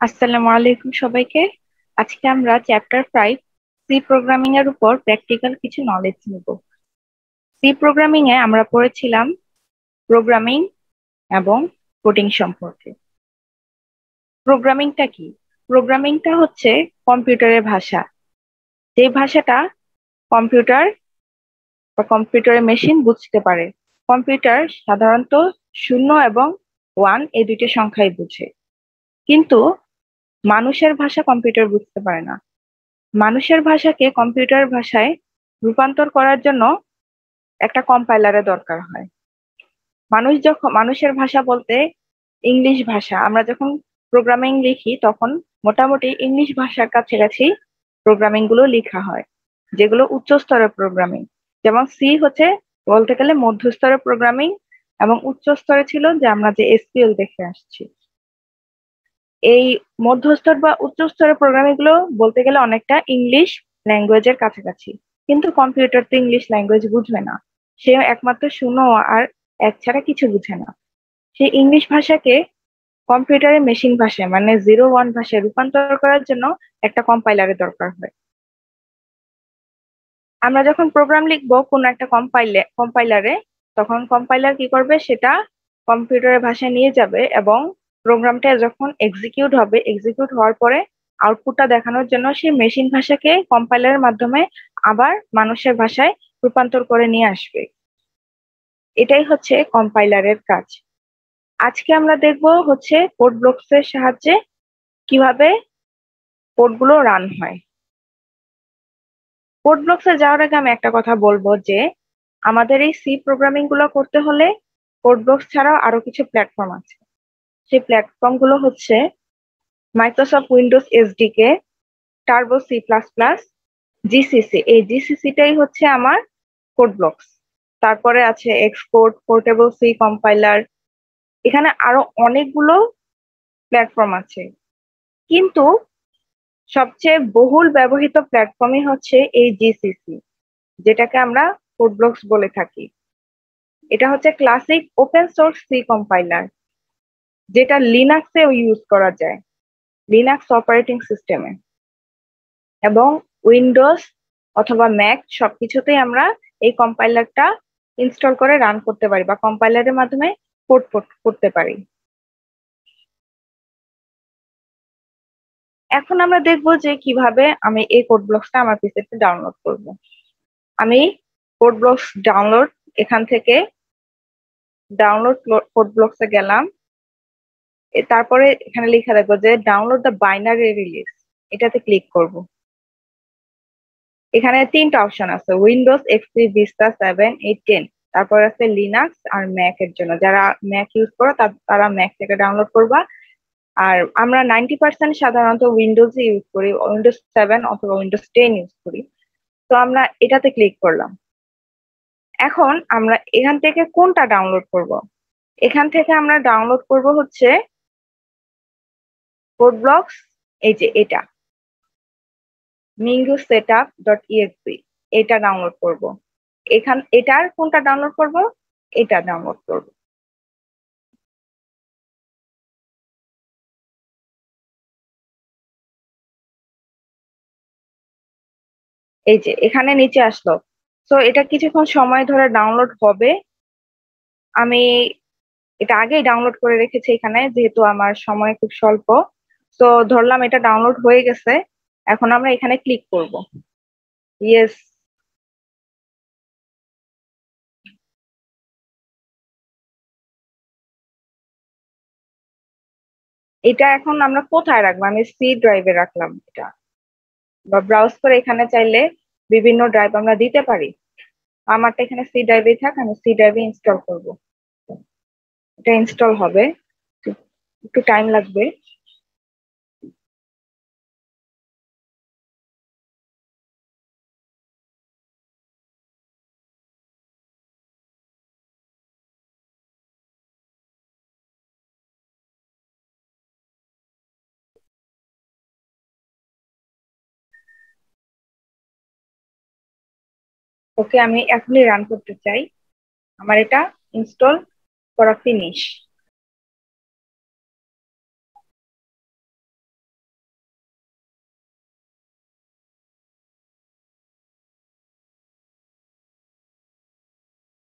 আসসালামু আলাইকুম সবাইকে। আজকে আমরা চ্যাপ্টার 5 সি প্রোগ্রামিং এর উপর প্র্যাকটিক্যাল কিছু নলেজ নিব। সি প্রোগ্রামিং এ আমরা পড়েছিলাম প্রোগ্রামিং এবং কোডিং সম্পর্কে। প্রোগ্রামিংটা কি? প্রোগ্রামিংটা হচ্ছে কম্পিউটারের ভাষা, যে ভাষাটা কম্পিউটার বা কম্পিউটারের মেশিন বুঝতে পারে। কম্পিউটার সাধারণত 0 এবং 1 এই দুইটা সংখ্যাই বুঝে, কিন্তু মানুষের ভাষা কম্পিউটার বুঝতে পারে না। মানুষের ভাষাকে কম্পিউটার ভাষায় রূপান্তর করার জন্য একটা কম্পাইলারের দরকার হয়। মানুষের ভাষা বলতে ইংলিশ ভাষা, আমরা যখন প্রোগ্রামিং লিখি তখন মোটামুটি ইংলিশ ভাষার কাছাকাছি প্রোগ্রামিং গুলো লেখা হয়, যেগুলো উচ্চ স্তরের প্রোগ্রামিং। যেমন সি হচ্ছে বলতে গেলে মধ্যস্তরের প্রোগ্রামিং, এবং উচ্চ স্তরে ছিল যে আমরা যে এসকিউএল দেখে আসছি। এই মধ্যস্তর বা উচ্চ স্তরের প্রোগ্রামিং গুলো বলতে গেলে অনেকটা ইংলিশ ল্যাঙ্গুয়েজের কাছাকাছি, কিন্তু কম্পিউটার তো ইংলিশ ল্যাঙ্গুয়েজ বুঝবে না। সে একমাত্র 0 আর 1 ছাড়া কিছু বুঝে না। সেই ইংলিশ ভাষাকে কম্পিউটারের মেশিন ভাষায় মানে 0 1 ভাষায় রূপান্তর করার জন্য একটা কম্পাইলারের দরকার হয়। আমরা যখন প্রোগ্রাম লিখবো কোন একটা কম্পাইলারে, তখন কম্পাইলার কি করবে, সেটা কম্পিউটারের ভাষায় নিয়ে যাবে এবং প্রোগ্রামটা যখন এক্সিকিউট হবে, এক্সিকিউট হওয়ার পরে আউটপুটটা দেখানোর জন্য সে মেশিন ভাষাকে কম্পাইলারের মাধ্যমে আবার মানুষের ভাষায় রূপান্তর করে নিয়ে আসবে। এটাই হচ্ছে কম্পাইলারের কাজ। আজকে আমরা দেখব হচ্ছে কোড ব্লকস এর সাহায্যে কিভাবে কোডগুলো রান হয়। কোড ব্লকসে যাওয়ার আগে আমি একটা কথা বলবো যে আমাদের এই সি প্রোগ্রামিং গুলো করতে হলে কোড ব্লকস ছাড়াও আরো কিছু প্ল্যাটফর্ম আছে। সেই প্ল্যাটফর্ম গুলো হচ্ছে Microsoft Windows SDK, Turbo C++, GCC. এই জিসিসিটাই হচ্ছে আমার কোড ব্লকস। তারপরে আছে এক্সকোড, পোর্টেবল সি কম্পাইলার। এখানে আরো অনেকগুলো প্ল্যাটফর্ম আছে, কিন্তু সবচেয়ে বহুল ব্যবহৃত প্ল্যাটফর্মই হচ্ছে এই জিসিসি, যেটাকে আমরা কোড ব্লকস বলে থাকি। এটা হচ্ছে classic open source C compiler, যেটা লিনাক্সেও ইউজ করা যায়, লিনাক্স অপারেটিং সিস্টেমে, এবং উইন্ডোজ অথবা ম্যাক সবকিছুতেই আমরা এই কম্পাইলারটা ইনস্টল করে রান করতে পারি বা কম্পাইলারের মাধ্যমে কোড করতে পারি। এখন আমরা দেখবো যে কিভাবে আমি এই কোড ব্লকসটা আমার পিসিতে ডাউনলোড করব। আমি কোড ব্লকস ডাউনলোড, এখান থেকে ডাউনলোড কোড ব্লকসে গেলাম। তারপরে এখানে লেখা দেখবো যে ডাউনলোড দ্য বাইনারি রিলিজ, এটাতে ক্লিক করব। এখানে 3টা অপশন আছে, উইন্ডোজ এক্সপি ভিস্তা 7 8 10। তারপর আছে লিনাক্স আর ম্যাক এর জন্য, যারা ম্যাক ইউজ করো তারা ম্যাক থেকে ডাউনলোড করবা। আর আমরা 90% সাধারণত উইন্ডোজ ইউজ করি, উইন্ডোজ 7 অথবা উইন্ডোজ 10 ইউজ করি। তো আমরা এটাতে ক্লিক করলাম। এখন আমরা এখান থেকে কোনটা ডাউনলোড করব? এখান থেকে আমরা ডাউনলোড করব হচ্ছে কোড ব্লকস, এই যে এটা mingosetup.exe, এটা ডাউনলোড করব। এটার কোনটা ডাউনলোড করব? এটা ডাউনলোড করব। এই যে এখানে নিচে আসলো। তো এটা কিছুক্ষণ সময় ধরে ডাউনলোড হবে। আমি এটা আগেই ডাউনলোড করে রেখেছি এখানে, যেহেতু আমার সময় খুব স্বল্প। তো ধরলাম এটা ডাউনলোড হয়ে গেছে। এখন আমরা এখানে ক্লিক করব। ইয়েস। এটা এখন আমরা কোথায় রাখবো? আমি সি ড্রাইভে রাখলাম এটা, বা ব্রাউজ করে এখানে চাইলে বিভিন্ন ড্রাইভ আমরা দিতে পারি। আমারটা এখানে সি ড্রাইভেই থাক, আমি সি ড্রাইভে ইনস্টল করব। এটা ইনস্টল হবে, একটু টাইম লাগবে। ওকে, আমি এখনই রান করতে চাই। আমার এটা ইনস্টল করা ফিনিশ।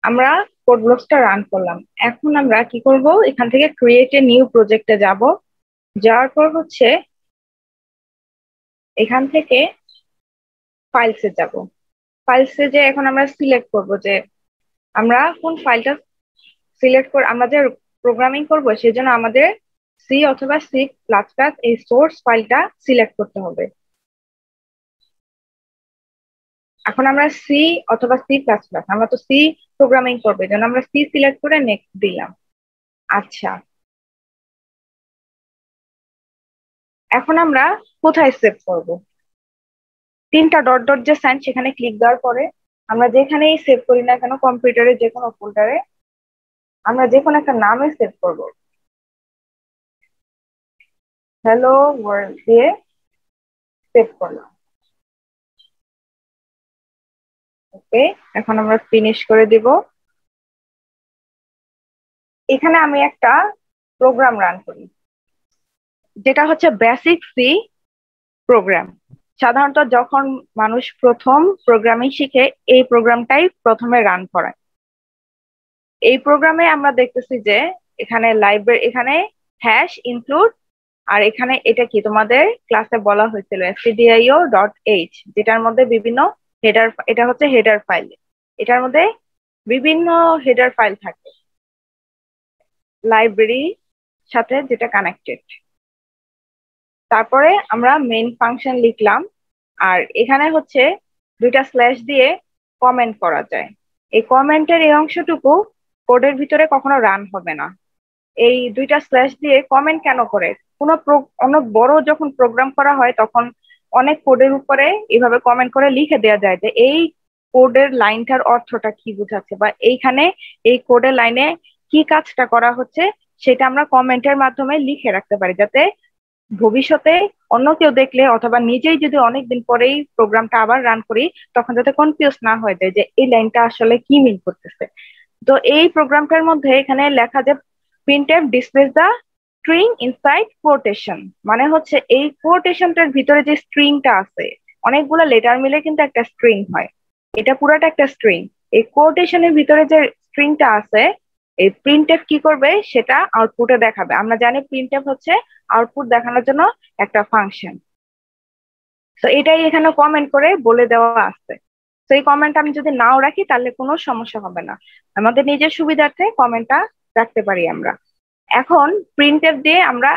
আমরা কোড ব্লকসটা রান করলাম। এখন আমরা কি করব, এখান থেকে ক্রিয়েট এ নিউ প্রজেক্টে যাব। যাওয়ার পর হচ্ছে এখান থেকে ফাইলসে যাব। ফাইলসে যে এখন আমরা সিলেক্ট করব যে আমরা কোন ফাইলটা সিলেক্ট করে আমরা যে প্রোগ্রামিং করব সেজন্য আমাদের সি অথবা সি প্লাস প্লাস এই সোর্স ফাইলটা সিলেক্ট করতে হবে। এখন আমরা সি অথবা সি প্লাস প্লাস, আমরা তো সি প্রোগ্রামিং করবো, এই জন্য আমরা সি সিলেক্ট করে নেক্সট দিলাম। আচ্ছা, এখন আমরা কোথায় সেভ করব? তিনটা ডট ডট যে সাইন সেখানে ক্লিক দেওয়ার পরে আমরা যেখানেই সেভ করি না কেন, কম্পিউটারে যে কোনো ফোল্ডারে আমরা যে কোনো একটা নামে সেভ করব। হ্যালো ওয়ার্ল্ড দিয়ে সেভ করলাম। ওকে, এখন আমরা ফিনিশ করে দিব। এখানে আমি একটা প্রোগ্রাম রান করি, যেটা হচ্ছে বেসিক সি প্রোগ্রাম। সাধারণত যখন মানুষ প্রথম প্রোগ্রামিং শিখে এই প্রোগ্রামটাই প্রথমে রান করায়। এই প্রোগ্রামে আমরা দেখতেছি যে এখানে লাইব্রেরি, এখানে হ্যাশ ইনক্লুড, আর এখানে এটা কি তোমাদের ক্লাসে বলা হয়েছিল stdio.h, যেটার মধ্যে বিভিন্ন হেডার, এটা হচ্ছে হেডার ফাইল। এটার মধ্যে বিভিন্ন হেডার ফাইল থাকে লাইব্রেরি সাথে যেটা কানেক্টেড। তারপরে আমরা মেইন ফাংশন লিখলাম, আর এখানে হচ্ছে দুইটা স্ল্যাশ দিয়ে কমেন্ট করা যায়। এই কমেন্টের এই অংশটুকু কোডের ভিতরে কখনো রান হবে না। এই দুইটা স্ল্যাশ দিয়ে কমেন্ট কেন করে, অনেক বড় যখন প্রোগ্রাম করা হয় তখন অনেক কোডের উপরে এভাবে কমেন্ট করে লিখে দেওয়া যায় যে এই কোডের লাইনটার অর্থটা কি বোঝাচ্ছে, বা এইখানে এই কোডের লাইনে কি কাজটা করা হচ্ছে সেটা আমরা কমেন্টের মাধ্যমে লিখে রাখতে পারি, যাতে ভবিষ্যতে অন্য কেউ দেখলে অথবা নিজেই যদি অনেকদিন পরেই প্রোগ্রামটা আবার রান করি তখন যাতে কনফিউজ না হয়ে যায় যে এই লাইনটা আসলে কি মিন করতেছে। তো এই প্রোগ্রামটার মধ্যে এখানে লেখা যে printf displays the string inside quotation, মানে হচ্ছে এই কোটেশনটার ভিতরে যে স্ট্রিংটা আছে, অনেকগুলো লেটার মিলে কিন্তু একটা স্ট্রিং হয়, এটা পুরাটা একটা স্ট্রিং। এই কোটেশনের ভিতরে যে স্ট্রিংটা আছে, এই printf কি করবে সেটা আউটপুটে দেখাবে। আমরা জানি printf হচ্ছে আউটপুট দেখানোর জন্য একটা ফাংশন। তো এটাই এখানে কমেন্ট করে বলে দেওয়া আছে। তো এই কমেন্ট আমি যদি নাও রাখি তাহলে কোনো সমস্যা হবে না, আমাদের নিজের সুবিধার্থে কমেন্টটা রাখতে পারি আমরা। এখন প্রিন্টএফ দিয়ে আমরা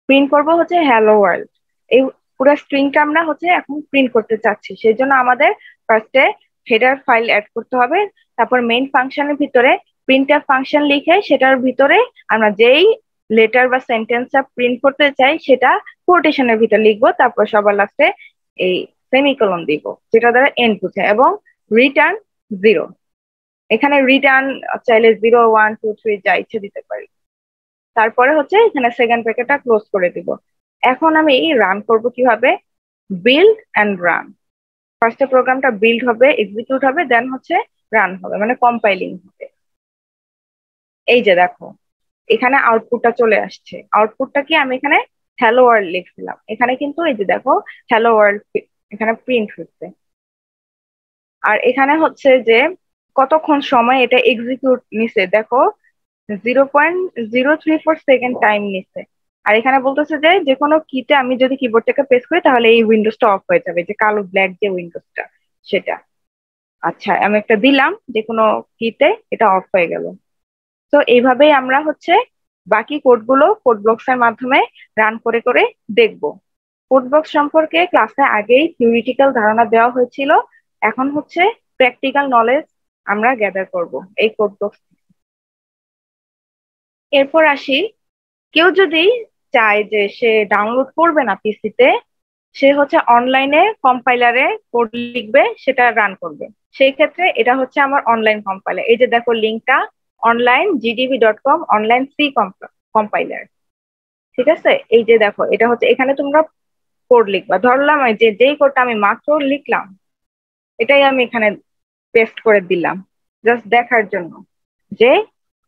প্রিন্ট করব হচ্ছে হ্যালো ওয়ার্ল্ড। এই পুরো স্ট্রিংটা আমরা হচ্ছে এখন প্রিন্ট করতে চাচ্ছি, সেই জন্য আমাদের ফার্স্টে হেডার ফাইল অ্যাড করতে হবে। তারপর মেইন ফাংশনের ভিতরে প্রিন্টএফ ফাংশন লিখে সেটার ভিতরে আমরা যেই লেটার বা সেন্টেন্সটা প্রিন্ট করতে চাই সেটা কোটেশনের ভিতর লিখবো, তারপর সবার লাস্টে এই সেমিকোলন দিব যেটা দ্বারা এন্ড বোঝায়, এবং রিটার্ন 0। এখানে রিটার্ন চাইলে 0 1 2 3 যা ইচ্ছে দিতে পারি। তারপরে হচ্ছে এখানে সেকেন্ড ব্র্যাকেটটা ক্লোজ করে দিব। এখন আমি রান করব কিভাবে, বিল্ড এন্ড রান। ফার্স্টে প্রোগ্রামটা বিল্ড হবে, এক্সিকিউট হবে, দেন হচ্ছে রান হবে, মানে কম্পাইলিং হবে। এই যে দেখো এখানে আউটপুটটা চলে আসছে। আউটপুটটা কি, আমি এখানে হ্যালো ওয়ার্ল্ড লিখছিলাম, এখানে কিন্তু এই যে দেখো হ্যালো ওয়ার্ল্ড এখানে প্রিন্ট হচ্ছে। আর এখানে হচ্ছে যে কতক্ষণ সময় এটা এক্সিকিউট নিছে দেখো, 0.034 সেকেন্ড টাইম নিচ্ছে। আর এখানে বলতেছে যে যে কোনো কিতে আমি যদি কিবোর্ডটাকে প্রেস করি তাহলে এই উইন্ডোজটা অফ হয়ে যাবে, যে কালো ব্ল্যাক যে উইন্ডোজটা সেটা। আচ্ছা, আমি একটা দিলাম যে কোনো কিতে, এটা অফ হয়ে গেল। তো এইভাবেই আমরা হচ্ছে বাকি কোডগুলো কোড ব্লকস এর মাধ্যমে রান করে করে দেখব। কোড ব্লকস সম্পর্কে ক্লাসে আগেই থিওরিটিক্যাল ধারণা দেওয়া হয়েছিল, এখন হচ্ছে প্র্যাকটিক্যাল নলেজ আমরা গ্যাদার করব এই কোড ব্লকস। এরপর আসি, কেউ যদি চায় যে সে ডাউনলোড করবে না পিসিতে, সে হচ্ছে অনলাইনে কম্পাইলারে কোড লিখবে, সেটা রান করবে। সেই ক্ষেত্রে এটা হচ্ছে আমার অনলাইন কম্পাইলার। এই যে দেখো লিঙ্কটা, onlinegdb.com অনলাইন সি কম্পাইলার। ঠিক আছে, এই যে দেখো এটা হচ্ছে, এখানে তোমরা কোড লিখবা। ধরলাম এই যে যেই কোডটা আমি মাত্র লিখলাম এটাই আমি এখানে পেস্ট করে দিলাম, জাস্ট দেখার জন্য যে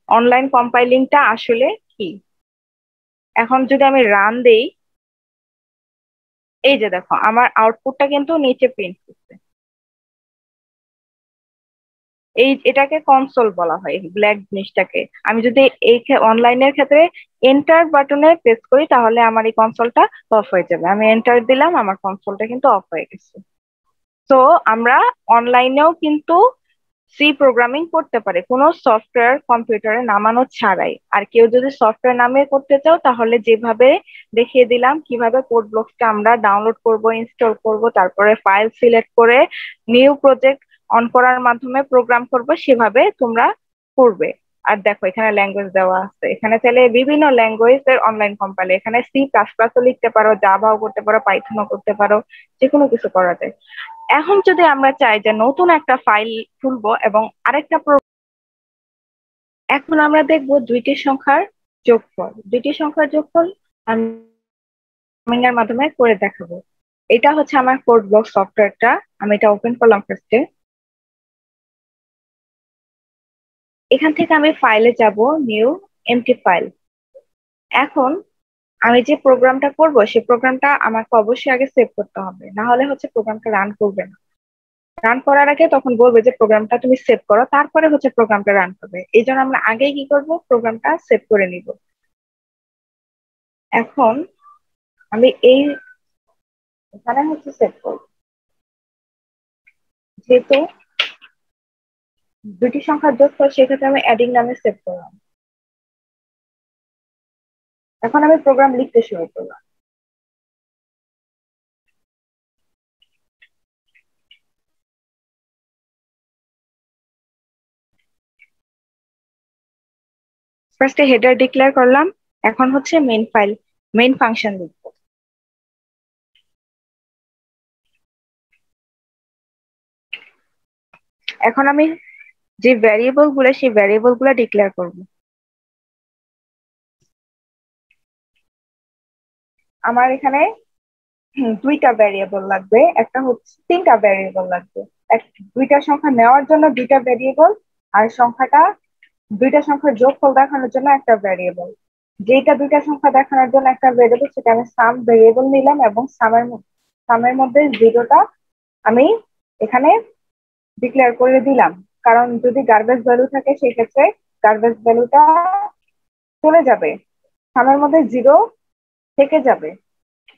অনলাইন কম্পাইলিংটা আসলে কি। এখন যদি আমি রান দেই, এই যে দেখো আমার আউটপুটটা কিন্তু নিচে প্রিন্ট করছে। এটাকে কনসোল বলা হয়, ব্ল্যাক জিনিসটাকে। আমি যদি এই অনলাইনের ক্ষেত্রে এন্টার বাটনে প্রেস করি তাহলে আমার এই কনসোলটা অফ হয়ে যাবে। আমি এন্টার দিলাম, আমার কনসোলটা কিন্তু অফ হয়ে গেছে। তো আমরা অনলাইনেও কিন্তু সি প্রোগ্রামিং করতে পারে কোনো সফটওয়্যার কম্পিউটারে নামানো ছাড়াই। আর কেউ যদি সফটওয়্যার নামিয়ে করতে চাও তাহলে যেভাবে দেখিয়ে দিলাম কিভাবে কোড ব্লকসটা আমরা ডাউনলোড করব, ইনস্টল করব, তারপরে ফাইল সিলেক্ট করে নিউ প্রজেক্ট অন করার মাধ্যমে প্রোগ্রাম করব, সেভাবে তোমরা করবে। আর দেখো এখানে ল্যাঙ্গুয়েজ দেওয়া আছে, এখানে চাইলে বিভিন্ন ল্যাঙ্গুয়েজ এর অনলাইন কম্পাইল, এখানে সি প্লাস প্লাসও লিখতে পারো, জাভাও করতে পারো, পাইথনও করতে পারো, যে কোনো কিছু করা যায়। এখন যদি আমরা চাই যে নতুন একটা ফাইল খুলবো এবং আরেকটা এখন আমরা দেখব দুইটি সংখ্যার যোগফল। দুইটি সংখ্যার যোগফল আমি এর মাধ্যমে করে দেখাবো। এটা হচ্ছে আমার কোড ব্লক সফটওয়্যারটা, আমি এটা ওপেন করলাম ফার্স্টে। এখান থেকে আমি ফাইলে যাব, নিউ এমটি ফাইল। এখন আমি যে প্রোগ্রামটা করব সেই প্রোগ্রামটা আমাকে অবশ্যই আগে সেভ করতে হবে, না হলে হচ্ছে প্রোগ্রামটা রান করবে না। রান করার আগে তখন বলবে যে প্রোগ্রামটা তুমি সেভ করো, তারপরে হচ্ছে প্রোগ্রামটা রান করবে। এই জন্য আমরা আগেই কি করব, প্রোগ্রামটা সেভ করে নিব। এখন আমি এখানে হচ্ছে সেভ করব, যেহেতু দুটি সংখ্যার যোগফল সেক্ষেত্রে আমি অ্যাডিং নামে সেভ করলাম। এখন আমি প্রোগ্রাম লিখতে শুরু করলাম। ফার্স্টে হেডার ডিক্লেয়ার করলাম, এখন হচ্ছে মেইন ফাংশন লিখব। এখন আমি যে সেই ভ্যারিয়েবল গুলো ডিক্লেয়ার করব। আমার এখানে দুইটা ভ্যারিয়েবল লাগবে, একটা হচ্ছে তিনটা ভ্যারিয়েবল লাগবে। দুইটা সংখ্যা নেওয়ার জন্য দুইটা ভ্যারিয়েবল, আর দুইটা সংখ্যার যোগফল দেখানোর জন্য একটা ভ্যারিয়েবল। যেটা দুইটা সংখ্যা দেখানোর জন্য একটা ভ্যারিয়েবল সেটা আমি সাম ভ্যারিয়েবল নিলাম, এবং সামের মধ্যে জিরোটা আমি এখানে ডিক্লেয়ার করে দিলাম। কারণ যদি গার্বেজ ভ্যালু থাকে সেই ক্ষেত্রে গার্বেজ ভ্যালুটা চলে যাবে, সামের মধ্যে জিরো থেকে যাবে,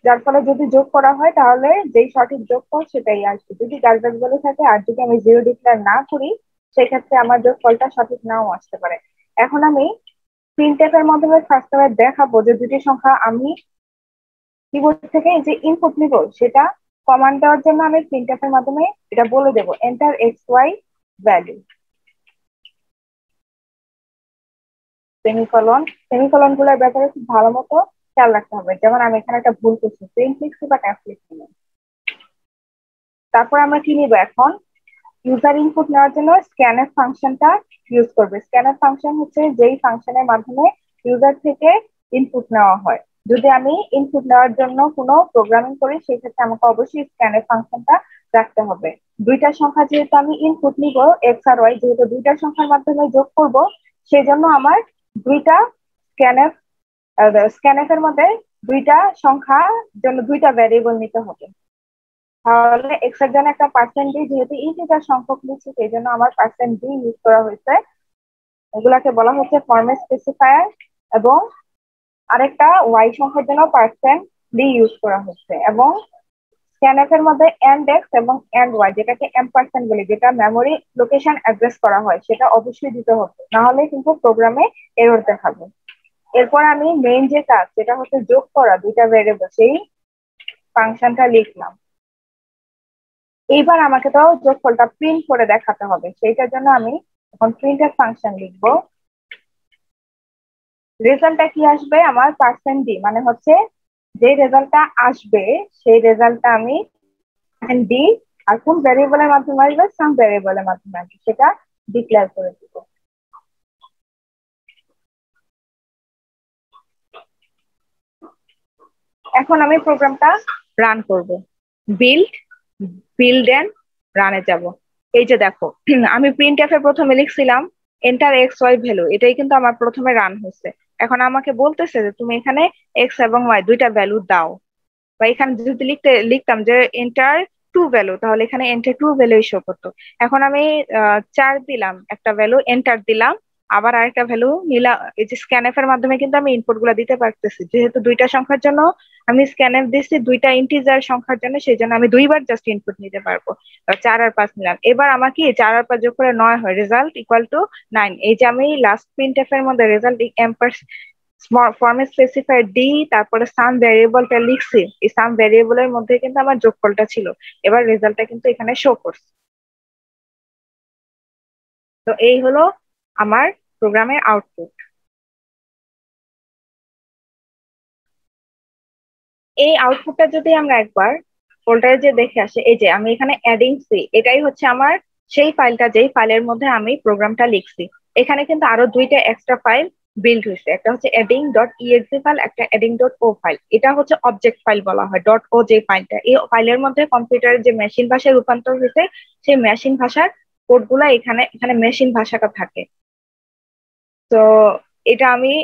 যার ফলে যদি যোগ করা হয় তাহলে যেই সঠিক যোগফল সেটাই আসবে। যদি গার্বেজ ভ্যালু থাকে আর যদি আমি জিরো ডিক্লেয়ার না করি সেক্ষেত্রে আমার যোগফলটা সঠিক নাও আসতে পারে। এখন আমি প্রিন্টএফ এর মাধ্যমে ফার্স্ট দেখাবো যে দুটি সংখ্যা আমি কিবোর্ড থেকে যে ইনপুট নিব সেটা কমান্ড দেওয়ার জন্য আমি প্রিন্টএফ এর মাধ্যমে এটা বলে দেবো, enter X Y value semicolon গুলোর ব্যাপারে খুব ভালো মতো খেয়াল রাখতে হবে। যেমন আমি এখানে একটা ভুল করছি, প্রিন্ট লিখছি বা ট্যাপ লিখছি না। তারপর আমরা কি নিব, এখন ইউজার ইনপুট নেওয়ার জন্য স্ক্যানএফ ফাংশনটা ইউজ করবে। স্ক্যানএফ ফাংশন হচ্ছে যেই ফাংশনের মাধ্যমে ইউজার থেকে ইনপুট নেওয়া হয়। যদি আমি ইনপুট নেওয়ার জন্য কোনো প্রোগ্রামিং করি সেক্ষেত্রে আমাকে অবশ্যই স্ক্যানএফ ফাংশনটা রাখতে হবে। দুইটা সংখ্যা যেহেতু আমি ইনপুট নিব, এক্স আর ওয়াই, যেহেতু দুইটা সংখ্যার মাধ্যমে যোগ করব সেই জন্য আমার দুইটা স্ক্যানএফ স্ক্যানএফ এর মধ্যে দুইটা সংখ্যার জন্য দুইটা ভ্যারিয়েবল নিতে হবে। তাহলে এক্স এর জন্য একটা পার্সেন্ট ডি, যেহেতু ইন্টিজার সংখ্যক নিচ্ছি সেই জন্য আমার পার্সেন্ট ডি ইউজ করা হয়েছে, এগুলাকে বলা হচ্ছে ফরম্যাট স্পেসিফায়ার। এবং আরেকটা ওয়াই সংখ্যার জন্য পার্সেন্ট ডি ইউজ করা হচ্ছে। এবং স্ক্যানএফ এর মধ্যে এন্ড এক্স এবং এন্ড ওয়াই, যেটাকে এম্পারসেন্ট বলি, যেটা মেমোরি লোকেশন অ্যাড্রেস করা হয়, সেটা অবশ্যই দিতে হবে, না হলে কিন্তু প্রোগ্রামে এরর দেখাবে। এরপর আমি মেইন যে কাজ সেটা হচ্ছে যোগ করা দুইটা ভেরিয়েবল, সেই ফাংশনটা লিখলাম। এইবার আমাকে তো যোগফলটা প্রিন্ট করে দেখাতে হবে, সেইটার জন্য আমি এখন প্রিন্টের ফাংশন লিখবো। রেজাল্টটা কি আসবে, আমার পার্সেন্ট ডি, মানে হচ্ছে যে রেজাল্টটা আসবে সেই রেজাল্টটা আমি ডি আর কোন ভ্যারিয়েবলের মাধ্যমে আসবে, সাম ভ্যারিয়েবলের মাধ্যমে আসবে, সেটা ডিক্লেয়ার করে দিব। এখন আমি প্রোগ্রামটা রান করব। বিল্ড বিল্ড এন্ড রানে যাব। এই যে দেখো, আমি প্রিন্টএফ এ প্রথমে লিখছিলাম এন্টার এক্স ওয়াই ভ্যালু, এটাই কিন্তু আমার প্রথমে রান হয়েছে। এখন আমাকে বলতেছে যে তুমি এখানে এক্স এবং ওয়াই দুইটা ভ্যালু দাও। বা এখানে যদি লিখতাম যে এন্টার টু ভ্যালু, তাহলে এখানে এন্টার টু ভ্যালু শো করতো। এখন আমি 4 দিলাম, একটা ভ্যালু এন্টার দিলাম, আবার আরেকটা ভ্যালু নিলাম। এই যে স্ক্যানএফ এর মাধ্যমে কিন্তু আমি ইনপুট গুলা দিতে পারতেছি, যেহেতু দুইটা সংখ্যার জন্য আমি স্ক্যানএফ দিচ্ছি, দুইটা ইন্টিজার সংখ্যার জন্য, সেই জন্য আমি দুইবার জাস্ট ইনপুট নিতে পারবো। 4 আর 5 নিলাম, এবার আমার কি 4 আর 5 যোগ করে 9 হয়, রেজাল্ট ইকুয়াল টু 9। এই যে আমি লাস্ট প্রিন্টএফ এর মধ্যে রেজাল্ট ফর্মে স্পেসিফাইড ডি, তারপরে সাম ভ্যারিয়েবলটা লিখছি, এই সাম ভ্যারিয়েবলের মধ্যে কিন্তু আমার যোগফলটা ছিল। এবার রেজাল্টটা কিন্তু এখানে শো করছে। তো এই হলো আমার প্রোগ্রামের আউটপুট। এই আউটপুটটা যদি আমরা একবার ফোল্ডারে যে দেখে আসি, এই যে আমি এখানে অ্যাডিং সি, এটাই হচ্ছে আমার সেই ফাইলটা, যেই ফাইলের মধ্যে আমি প্রোগ্রামটা লিখছি। এখানে কিন্তু আরো দুইটা এক্সট্রা ফাইল বিল্ড হয়েছে, একটা হচ্ছে এডিং ডট ইএক্সি ফাইল, একটা এডিং ডট ও ফাইল। এটা হচ্ছে অবজেক্ট ফাইল বলা হয়। ডট ও যে ফাইলটা, এই ফাইলের মধ্যে কম্পিউটারের যে মেশিন ভাষায় রূপান্তর হয়েছে, সেই মেশিন ভাষার কোডগুলা এখানে এখানে মেশিন ভাষাটা থাকে। তো এটা আমি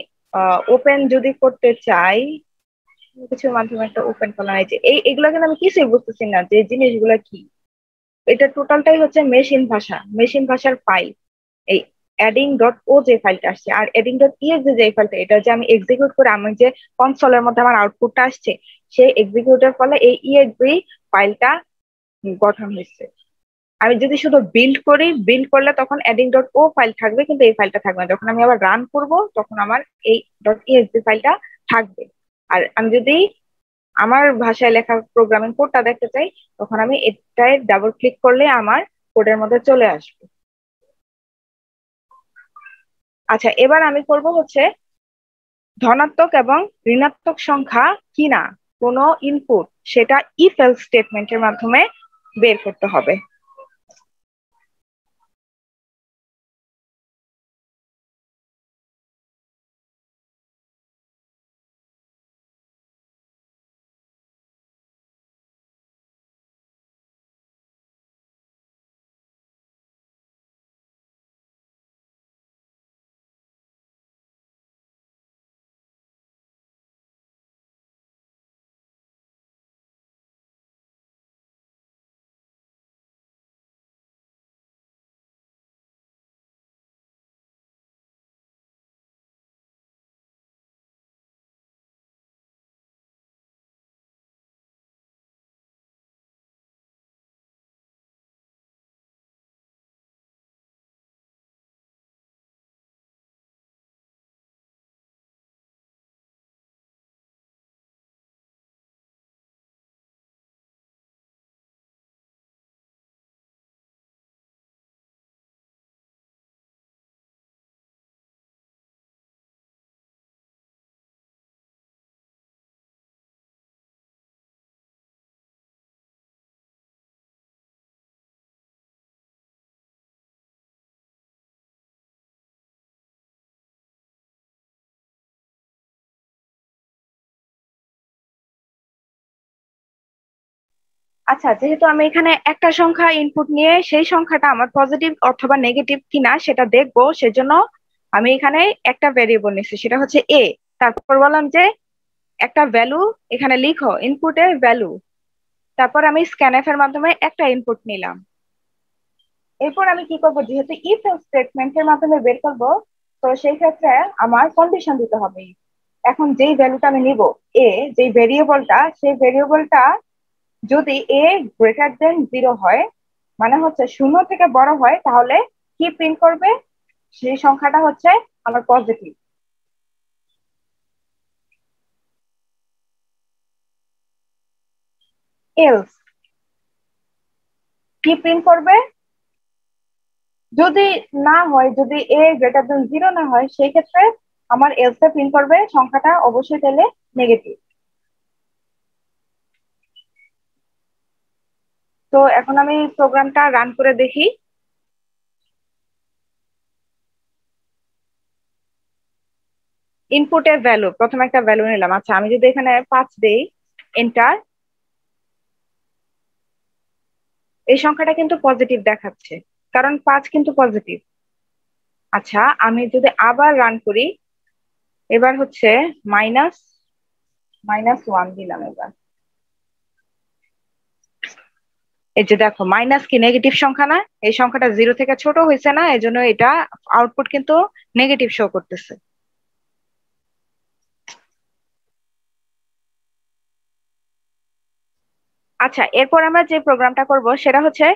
ওপেন যদি করতে চাই, কিছুর মাধ্যমে একটা ওপেন করলাম, এই যে এগুলো কিন্তু আমি কিছুই বুঝতেছি না যে জিনিসগুলো কি। এটা টোটালটাই হচ্ছে মেশিন ভাষা, মেশিন ভাষার ফাইল। এই অ্যাডিং ডট ও যে ফাইলটা আসছে, আর অ্যাডিং ডট ইএক্সি যে ফাইলটা, এটা যে আমি এক্সিকিউট করে আমি যে কনসোলের মধ্যে আমার আউটপুটটা আসছে, সেই এক্সিকিউটের ফলে এই ইএক্সি ফাইলটা গঠন হয়েছে। আমি যদি শুধু বিল্ড করি, বিল্ড করলে তখন অ্যাডিং ডট ও ফাইল থাকবে, কিন্তু এই ফাইলটা থাকবে না। যখন আমি আবার রান করব, তখন আমার এই ডট ইএক্সি ফাইলটা থাকবে। আর আমি যদি আমার ভাষায় লেখা প্রোগ্রামিং কোডটা দেখতে চাই, তখন আমি এটায় ডাবল ক্লিক করলে আমার কোডের মধ্যে চলে আসবে। আচ্ছা, এবার আমি করব হচ্ছে ধনাত্মক এবং ঋণাত্মক সংখ্যা কিনা কোনো ইনপুট, সেটা ইফ এলস স্টেটমেন্টের মাধ্যমে বের করতে হবে। আচ্ছা, যেহেতু আমি এখানে একটা সংখ্যা ইনপুট নিয়ে সেই সংখ্যাটা আমার পজিটিভ অথবা নেগেটিভ কিনা সেটা দেখবো, সেজন্য আমি এখানে একটা ভেরিয়েবল নিচ্ছি, সেটা হচ্ছে এ। তারপর বললাম যে একটা ভ্যালু এখানে লিখো, ইনপুটের ভ্যালু। তারপর আমি স্ক্যানএফ এর মাধ্যমে একটা ইনপুট নিলাম। এরপর আমি কি করবো, যেহেতু ইফ স্টেটমেন্টের মাধ্যমে বের করবো, তো সেই ক্ষেত্রে আমার কন্ডিশন দিতে হবে। এখন যেই ভ্যালুটা আমি নিব, এ, যেই ভেরিয়েবলটা, সেই ভেরিয়েবলটা যদি এ গ্রেটার দেন 0 হয়, মানে হচ্ছে 0 থেকে বড় হয়, তাহলে কি প্রিন্ট করবে, সেই সংখ্যাটা হচ্ছে আমার পজিটিভ। এলস কি প্রিন্ট করবে, যদি না হয়, যদি এ গ্রেটার দেন 0 না হয়, সেই ক্ষেত্রে আমার এলস এ প্রিন্ট করবে সংখ্যাটা অবশ্যই তাহলে নেগেটিভ। তো এখন আমি প্রোগ্রামটা রান করে দেখি। ইনপুটের ভ্যালু, প্রথমে একটা ভ্যালু নিলাম। আচ্ছা, আমি যদি এখানে 5 দেই, এন্টার, এই সংখ্যাটা কিন্তু পজিটিভ দেখাচ্ছে, কারণ 5 কিন্তু পজিটিভ। আচ্ছা, আমি যদি আবার রান করি, এবার হচ্ছে মাইনাস মাইনাস 1 দিলাম এবার। এই যে দেখো মাইনাস কি নেগেটিভ সংখ্যা না, এই সংখ্যাটা 0 থেকে ছোট হয়েছে না, এজন্য এটা আউটপুট কিন্তু নেগেটিভ শো করতেছে। আচ্ছা, এরপর আমরা যে প্রোগ্রামটা করব সেটা হচ্ছে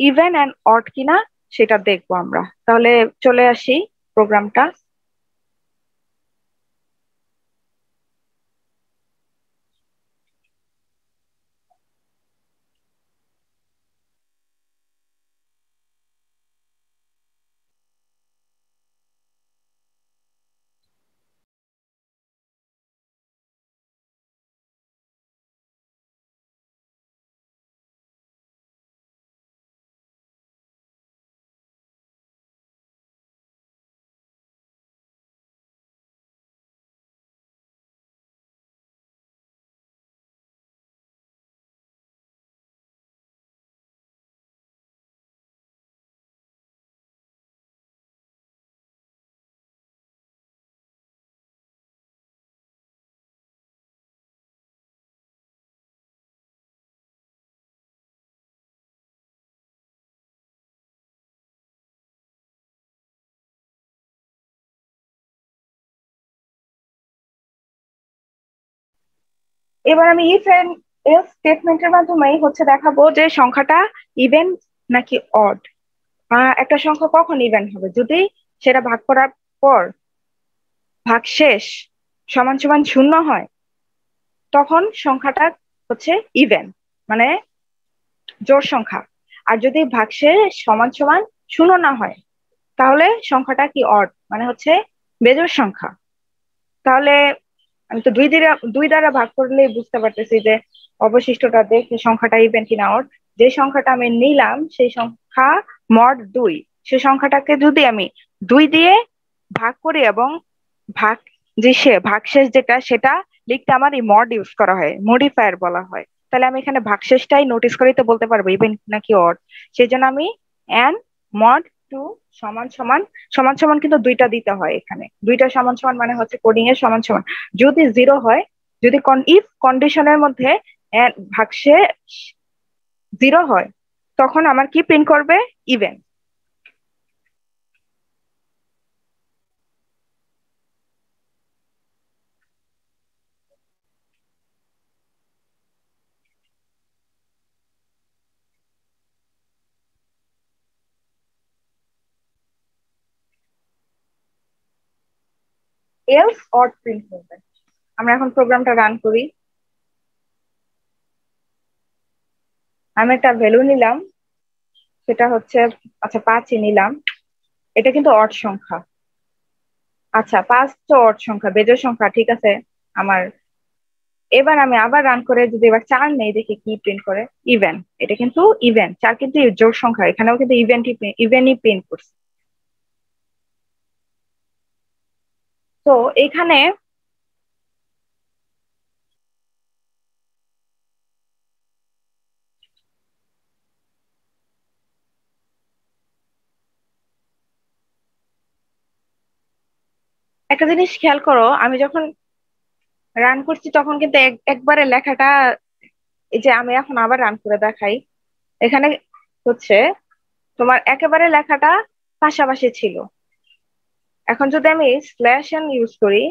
ইভেন অ্যান্ড অড কিনা সেটা দেখবো আমরা। তাহলে চলে আসি প্রোগ্রামটা। এবার আমি ইফ এন্ড এলস স্টেটমেন্টের মাধ্যমে হচ্ছে দেখাবো যে সংখ্যাটা ইভেন নাকি অড। একটা সংখ্যা কখন ইভেন হবে, যদি সেটা ভাগ করার পর ভাগশেষ সমান সমান শূন্য হয়, তখন সংখ্যাটা হচ্ছে ইভেন, মানে জোড় সংখ্যা। আর যদি ভাগশেষ সমান সমান শূন্য না হয়, তাহলে সংখ্যাটা কি অড, মানে হচ্ছে বেজোড় সংখ্যা। তাহলে আমি তো দুই দ্বারা ভাগ করলেই বুঝতে পারতেছি যে অবশিষ্টটা দেখে সংখ্যাটা ইভেন কিনা অড। যে সংখ্যাটা আমি নিলাম সেই সংখ্যা মড 2, সেই সংখ্যাটাকে যদি আমি 2 দিয়ে ভাগ করি এবং ভাগ যে ভাগশেষ যেটা সেটা লিখতে আমার এই মড ইউজ করা হয়, মডিফায়ার বলা হয়। তাহলে আমি এখানে ভাগশেষটাই নোটিস করেই তো বলতে পারবো ইভেন নাকি অড। সেই জন্য আমি এন মড 2 সমান সমান সমান সমান কিন্তু দুইটা দিতে হয়, এখানে দুইটা সমান সমান মানে হচ্ছে কোডিং এর সমান সমান। যদি 0 হয়, যদি ইফ কন্ডিশনের মধ্যে ভাগশেষ 0 হয়, তখন আমার কি প্রিন্ট করবে, ইভেন। এলস অড প্রিন্ট করবে। আমরা এখন প্রোগ্রামটা রান করি। আমি একটা ভ্যালু নিলাম, সেটা হচ্ছে, আচ্ছা 5ই নিলাম। এটা কিন্তু অড সংখ্যা। আচ্ছা 5 তো অড সংখ্যা, বেজোড় সংখ্যা, ঠিক আছে আমার। এবার আমি আবার রান করে যদি এবার 4 নেই, দেখি কি প্রিন্ট করে, ইভেন। এটা কিন্তু ইভেন, 4 কিন্তু জোড় সংখ্যা, এখানেও কিন্তু ইভেনই প্রিন্ট করছে। তো এখানে একটা জিনিস খেয়াল করো, আমি যখন রান করছি তখন কিন্তু একবারে লেখাটা, এই যে আমি এখন আবার রান করে দেখাই, এখানে হচ্ছে তোমার একেবারে লেখাটা পাশাপাশি ছিল। এখন যদি আমি স্ল্যাশ এন ইউজ করি,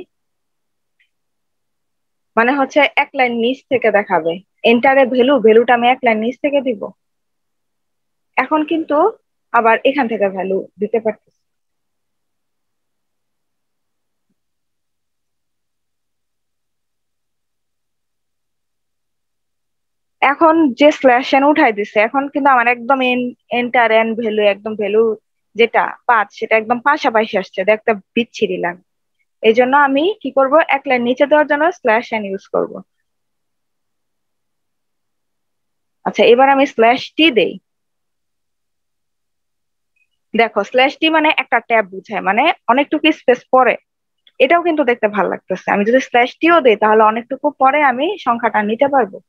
মানে হচ্ছে এক লাইন নিচ থেকে দেখাবে। এন্টারে ভ্যালুটা আমি এক লাইন নিচ থেকে দিব। এখন কিন্তু আবার এখান থেকে ভ্যালু দিতে পারতেছি। এখন যে স্ল্যাশ এন উঠাই দিছে, এখন কিন্তু আমার একদম এন্টার এন ভ্যালু, একদম ভ্যালু যেটা 5 সেটা একদম পাশাপাশি আসছে, দেখতে বিচ্ছিরি লাগে। এই জন্য আমি কি করব, এক লাইন নিচে দেওয়ার জন্য স্ল্যাশ এন ইউজ করব। আচ্ছা এবার আমি স্ল্যাশ টি দেই। দেখো স্ল্যাশ টি মানে একটা ট্যাব বুঝায়, মানে অনেকটুকু স্পেস পরে। এটাও কিন্তু দেখতে ভালো লাগতেছে। আমি যদি স্ল্যাশ টিও দিই, তাহলে অনেকটুকু পরে আমি সংখ্যাটা নিতে পারবো।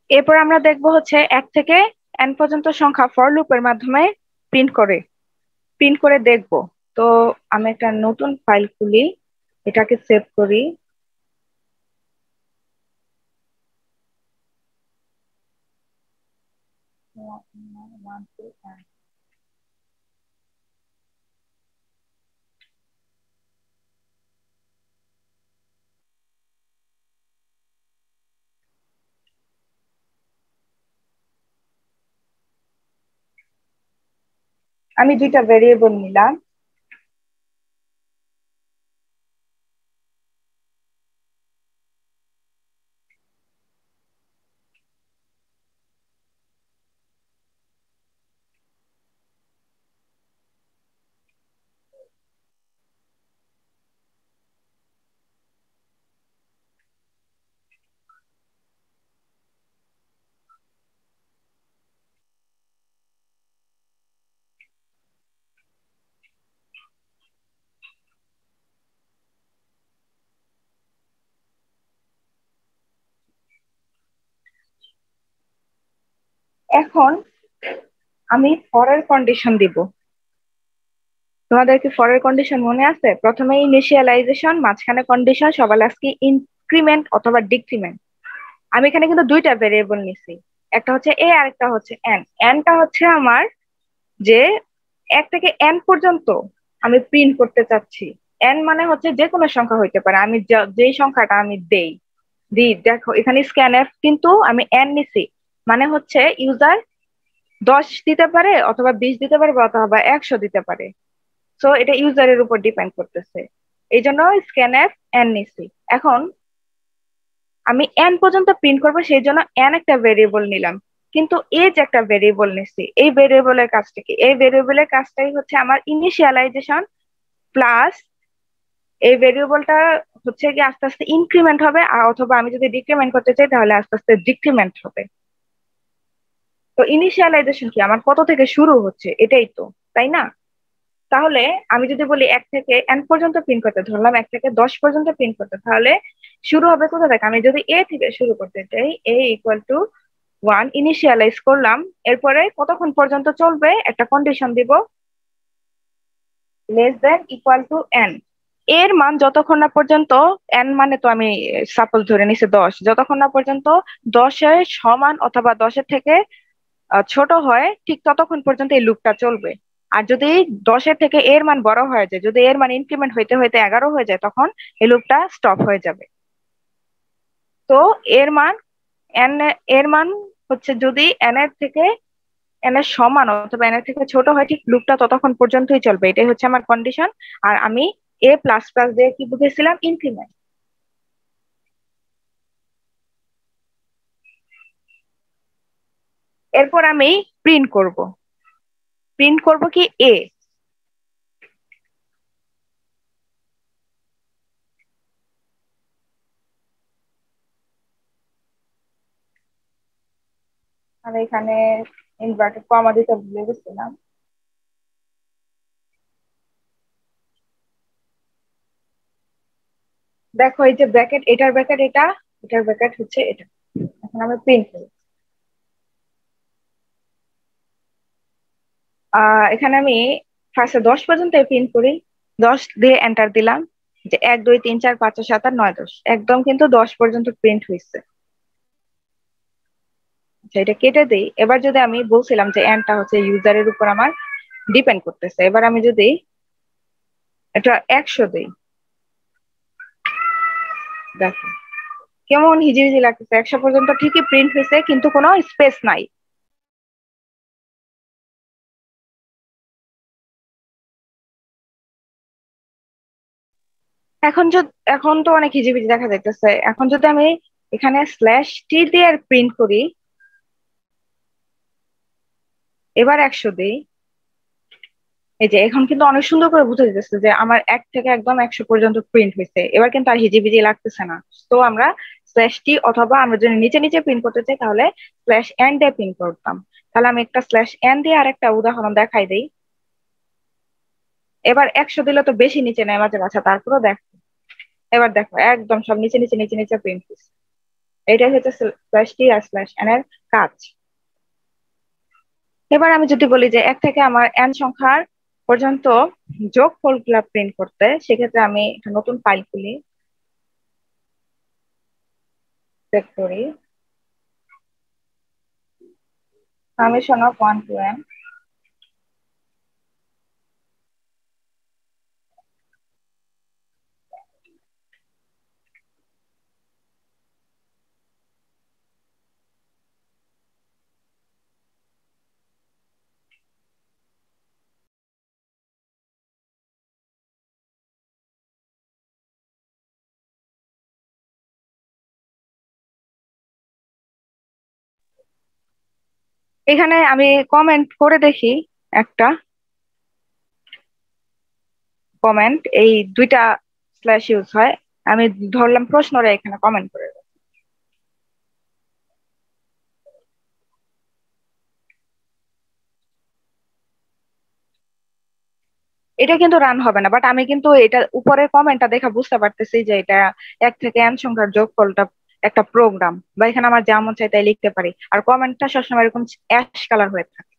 এরপর আমরা দেখবো হচ্ছে 1 থেকে n পর্যন্ত সংখ্যা ফর লুপের মাধ্যমে প্রিন্ট করে দেখবো। তো আমি একটা নতুন ফাইল খুলি, এটাকে সেভ করি। until n। আমি দুইটা ভেরিয়েবল নিলাম। এখন আমি ফরের কন্ডিশন দিব। তোমাদের কি ফরের কন্ডিশন মনে আছে? প্রথমে ইনিশিয়ালাইজেশন, মাঝখানে কন্ডিশন, সবার লাস্টে ইনক্রিমেন্ট অথবা ডিক্রিমেন্ট। আমি এখানে কিন্তু দুইটা ভেরিয়েবল নিছি, একটা হচ্ছে এ আর একটা হচ্ছে এন। এনটা হচ্ছে আমার যে 1 থেকে n পর্যন্ত আমি প্রিন্ট করতে চাচ্ছি। এন মানে হচ্ছে যে কোনো সংখ্যা হইতে পারে, আমি যেই সংখ্যাটা আমি দেই দিই। দেখো এখানে স্ক্যানএফ কিন্তু আমি এন নিছি, মানে হচ্ছে ইউজার 10 দিতে পারে অথবা 20 দিতে পারে বা অথবা 100 দিতে পারে। সো এটা ইউজারের উপর ডিপেন্ড করতেছে, এই জন্য স্ক্যানএফ এন নিছি। এখন আমি এন পর্যন্ত প্রিন্ট করবো, সেই জন্য এন একটা ভেরিয়েবল নিলাম, কিন্তু এজ একটা ভেরিয়েবল নিছি। এই ভেরিয়েবলের কাজটা কি? এই ভেরিয়েবলের কাজটাই হচ্ছে আমার ইনিশিয়ালাইজেশন প্লাস এই ভেরিয়েবলটা হচ্ছে কি আস্তে আস্তে ইনক্রিমেন্ট হবে, আর অথবা আমি যদি ডিক্রিমেন্ট করতে চাই তাহলে আস্তে আস্তে ডিক্রিমেন্ট হবে। তো ইনিশিয়ালাইজেশন কি আমার কত থেকে শুরু হচ্ছে, এটাই তো, তাই না? তাহলে আমি যদি বলি 1 থেকে n পর্যন্ত প্রিন্ট করতে, ধরলাম 1 থেকে 10 পর্যন্ত প্রিন্ট করতে, তাহলে শুরু হবে কোথা থেকে? আমি যদি এ থেকে শুরু করতে চাই, a=1 ইনিশিয়ালাইজ করলাম, এরপরে কতক্ষণ পর্যন্ত চলবে একটা কন্ডিশন দিব, < n। এর মান যতক্ষণ না পর্যন্ত, n মানে তো আমি সাপোজ ধরে নিছি 10, যতক্ষণ না পর্যন্ত 10-এর সমান অথবা 10-এর থেকে ছোট হয়, ঠিক ততক্ষণ পর্যন্ত এই লুপটা চলবে। আর যদি 10-এর থেকে এর মান বড় হয়ে যায়, যদি এর মান ইনক্রিমেন্ট হইতে হইতে 11 হয়ে যায়, তখন এই লুপটা স্টপ হয়ে যাবে। তো এর মান এন, এর মান হচ্ছে যদি এন এর সমান অথবা এন এর থেকে ছোট হয়, ঠিক লুপটা ততক্ষণ পর্যন্তই চলবে। এটাই হচ্ছে আমার কন্ডিশন। আর আমি এ প্লাস প্লাস দিয়ে কি বুঝেছিলাম? ইনক্রিমেন্ট। এরপর আমি প্রিন্ট করব। প্রিন্ট করব কি? এ। আমি এখানে ইনভার্টেড কমা দিতে ভুলে গেছিলাম। দেখো এই যে ব্র্যাকেট, এটার ব্র্যাকেট এটা, এটার ব্র্যাকেট হচ্ছে এটা। এখন আমি প্রিন্ট করি। এখানে আমি ফার্স্টে 10 পর্যন্ত প্রিন্ট করি। 10 দিয়ে এন্টার দিলাম, যে 1 2 3 4 5 6 7 8 9 10, একদম কিন্তু 10 পর্যন্ত প্রিন্ট হয়েছে। আচ্ছা, এটা কেটে দিই। এবার যদি আমি বলছিলাম যে এনটা হচ্ছে ইউজারের উপর আমার ডিপেন্ড করতেছে, এবার আমি যদি এটা 100 দিই, দেখো কেমন হিজিবিজি লাগতেছে। 100 পর্যন্ত ঠিকই প্রিন্ট হয়েছে, কিন্তু কোনো স্পেস নাই। এখন তো অনেক হিজিবিজি দেখা যাইতেছে। এখন যদি আমি এখানে স্ল্যাশ টি দিয়ে প্রিন্ট করি, এবার 100 দিই, এই যে এখন কিন্তু অনেক সুন্দর করে বুঝা যাচ্ছে যে আমার 1 থেকে একদম 100 পর্যন্ত প্রিন্ট হয়েছে। এবার কিন্তু আর হিজিবিজি লাগতেছে না। তো আমরা স্ল্যাশ টি, অথবা আমরা যদি নিচে নিচে প্রিন্ট করতে চাই তাহলে স্ল্যাশ এন দিয়ে প্রিন্ট করতাম। তাহলে আমি একটা স্ল্যাশ এন দিয়ে আর একটা উদাহরণ দেখাই দিই। এবার 100 দিলে তো বেশি নিচে নেমে যাবে। আচ্ছা, তারপরেও দেখো, এবার দেখো একদম সব নিচে নিচে নিচে নিচে প্রিন্ট হয়েছে। এটাই হচ্ছে স্ল্যাশ টি আর স্ল্যাশ এন এর কাজ। এবার আমি যদি বলি যে 1 থেকে আমার এন সংখ্যার পর্যন্ত যোগফলগুলা প্রিন্ট করতে, সেক্ষেত্রে আমি একটা নতুন ফাইল খুলি, চেক করি। Summation of 1 to n। এখানে আমি কমেন্ট করে দেখি একটা কমেন্ট, এই দুইটা স্ল্যাশ ইউজ হয়। আমি ধরলাম প্রশ্নটা এখানে কমেন্ট করে দেব। এটা কিন্তু রান হবে না, বাট আমি কিন্তু এটা উপরের কমেন্টটা দেখা বুঝতে পারতেছি যে এটা 1 থেকে n সংখ্যার যোগফলটা একটা প্রোগ্রাম, বা এখানে আমার যেমন চাই তাই লিখতে পারি। আর কমেন্টটা সবসময় এরকম অ্যাশ কালার হয়ে থাকে।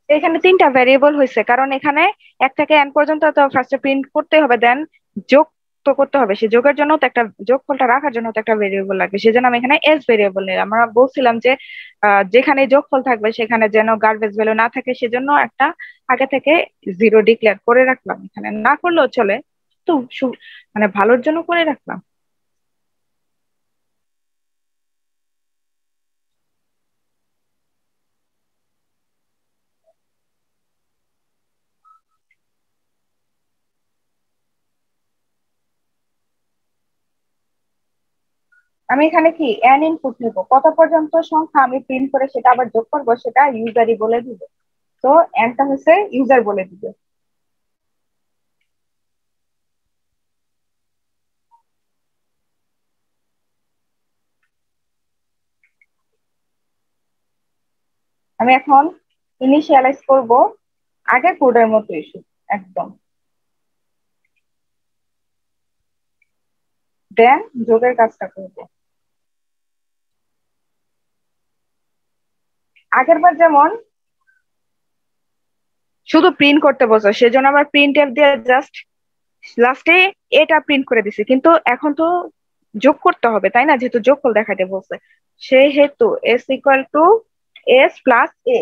এখানে 3টা ভ্যারিয়েবল হয়েছে, কারণ এখানে 1 থেকে n পর্যন্ত তো ফার্স্টে প্রিন্ট করতে হবে, দেন যোগ তো করতে হবে। সে যোগের জন্য তো একটা, যোগফলটা রাখার জন্য তো একটা ভেরিয়েবল লাগবে। সেজন্য আমি এখানে এস ভেরিয়েবল নিলাম। আমরা বলছিলাম যে যেখানে যোগফল থাকবে সেখানে যেন গার্বেজ ভ্যালু না থাকে, সেজন্য একটা আগে থেকে 0 ডিক্লেয়ার করে রাখলাম। এখানে না করলেও চলে, তো মানে ভালোর জন্য করে রাখলাম। আমি এখানে কি এন ইনপুট নিব, কত পর্যন্ত সংখ্যা আমি প্রিন্ট করে সেটা আবার যোগ করবো, সেটা ইউজারই বলে দিবে। তো এনটা হচ্ছে ইউজার বলে দিবে। আমি এখন ইনিশিয়ালাইজ করব আগে কোডের মতোই শুধু, একদম। দেন যোগের কাজটা করব। আগের বার যেমন শুধু প্রিন্ট করতে বলছো, সেজন্য আবার প্রিন্ট এফ দিয়ে জাস্ট লাস্টে এটা প্রিন্ট করে দিছি, কিন্তু এখন তো যোগ করতে হবে তাই না, যেহেতু যোগফল দেখাতে বলছে। সেহেতু S equal to S plus A.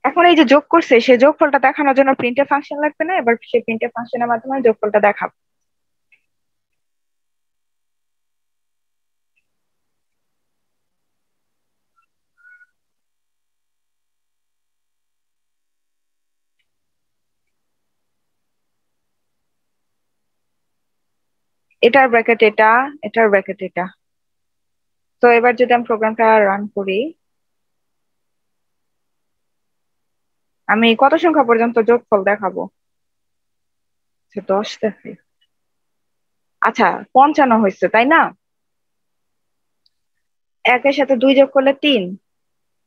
এখন এই যে যোগ করছে, সে যোগফলটা দেখানোর জন্য প্রিন্টএফ ফাংশন লাগবে না? এবার সেই প্রিন্টএফ ফাংশনের মাধ্যমে যোগফলটা দেখাবো। এটার ব্র্যাকেট এটা, এটার ব্র্যাকেট এটা। তো এবার যদি আমি প্রোগ্রামটা রান করি, আমি কত সংখ্যা পর্যন্ত যোগফল দেখাবো? 10 দেখাই। আচ্ছা, 55 হয়েছে তাই না? একের সাথে 2 যোগ করলে 3,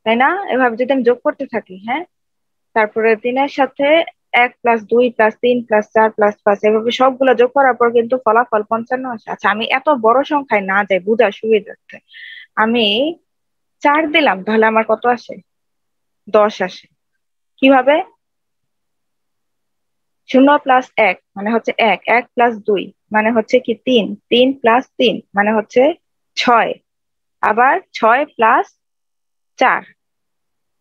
তাই না? এভাবে যদি আমি যোগ করতে থাকি, হ্যাঁ, তারপরে 3-এর সাথে 1+2+3+4+5 এভাবে সবগুলো যোগ করার পর কিন্তু ফলাফল 55 আসে। আচ্ছা, আমি এত বড় সংখ্যায় না যাই বোঝার সুবিধার্থে আমি 4 দিলাম, তাহলে আমার কত আসে? 10 আসে। কিভাবে? 0+1 মানে হচ্ছে 1, 1+2 মানে হচ্ছে কি 3, 3+3 মানে হচ্ছে 6, আবার 6+4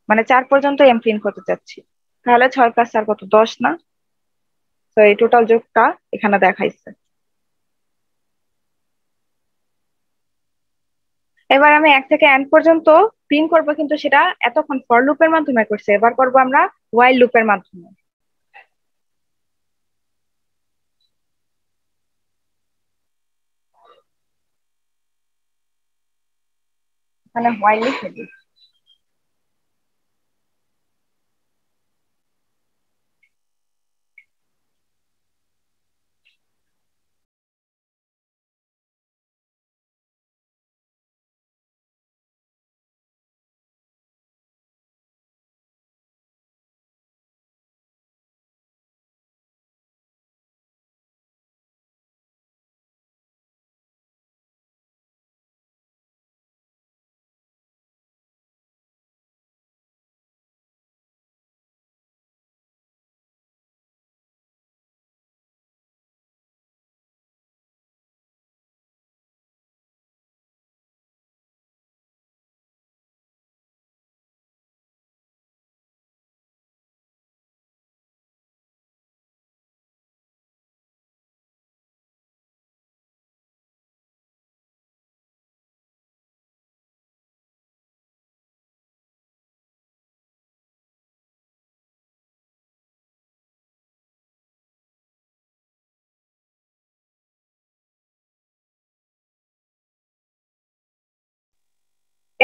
মানে 4 পর্যন্ত এম প্রিন্ট করতে চাচ্ছি। তাহলে 6+4 কত? 10 না? তো এই টোটাল যোগটা এখানে দেখাইছে। এবার আমি 1 থেকে n পর্যন্ত প্রিন্ট করব, কিন্তু সেটা এতক্ষণ ফর লুপের মাধ্যমে করছে, এবার করব আমরা ওয়াইল লুপের মাধ্যমে। মানে হোয়াইল লিখে দিই।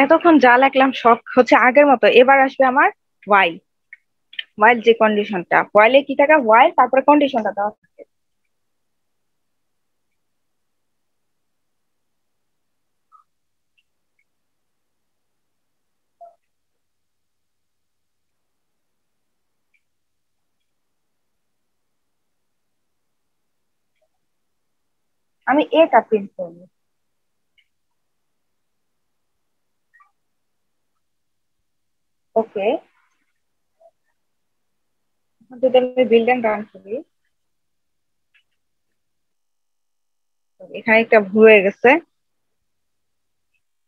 এতক্ষণ যা লিখলাম সব হচ্ছে আগের মতো, এবার আসবে আমার ওয়াইল। ওয়াইল যে কন্ডিশনটা, ওয়াইলে কি থাকে, ওয়াইল তারপরে কন্ডিশনটা দেওয়া থাকে। আমি এটা প্রিন্ট করবো। ওকে, যদি আমি বিল্ডিং রান করি, এখানে একটা ভুল হয়ে গেছে।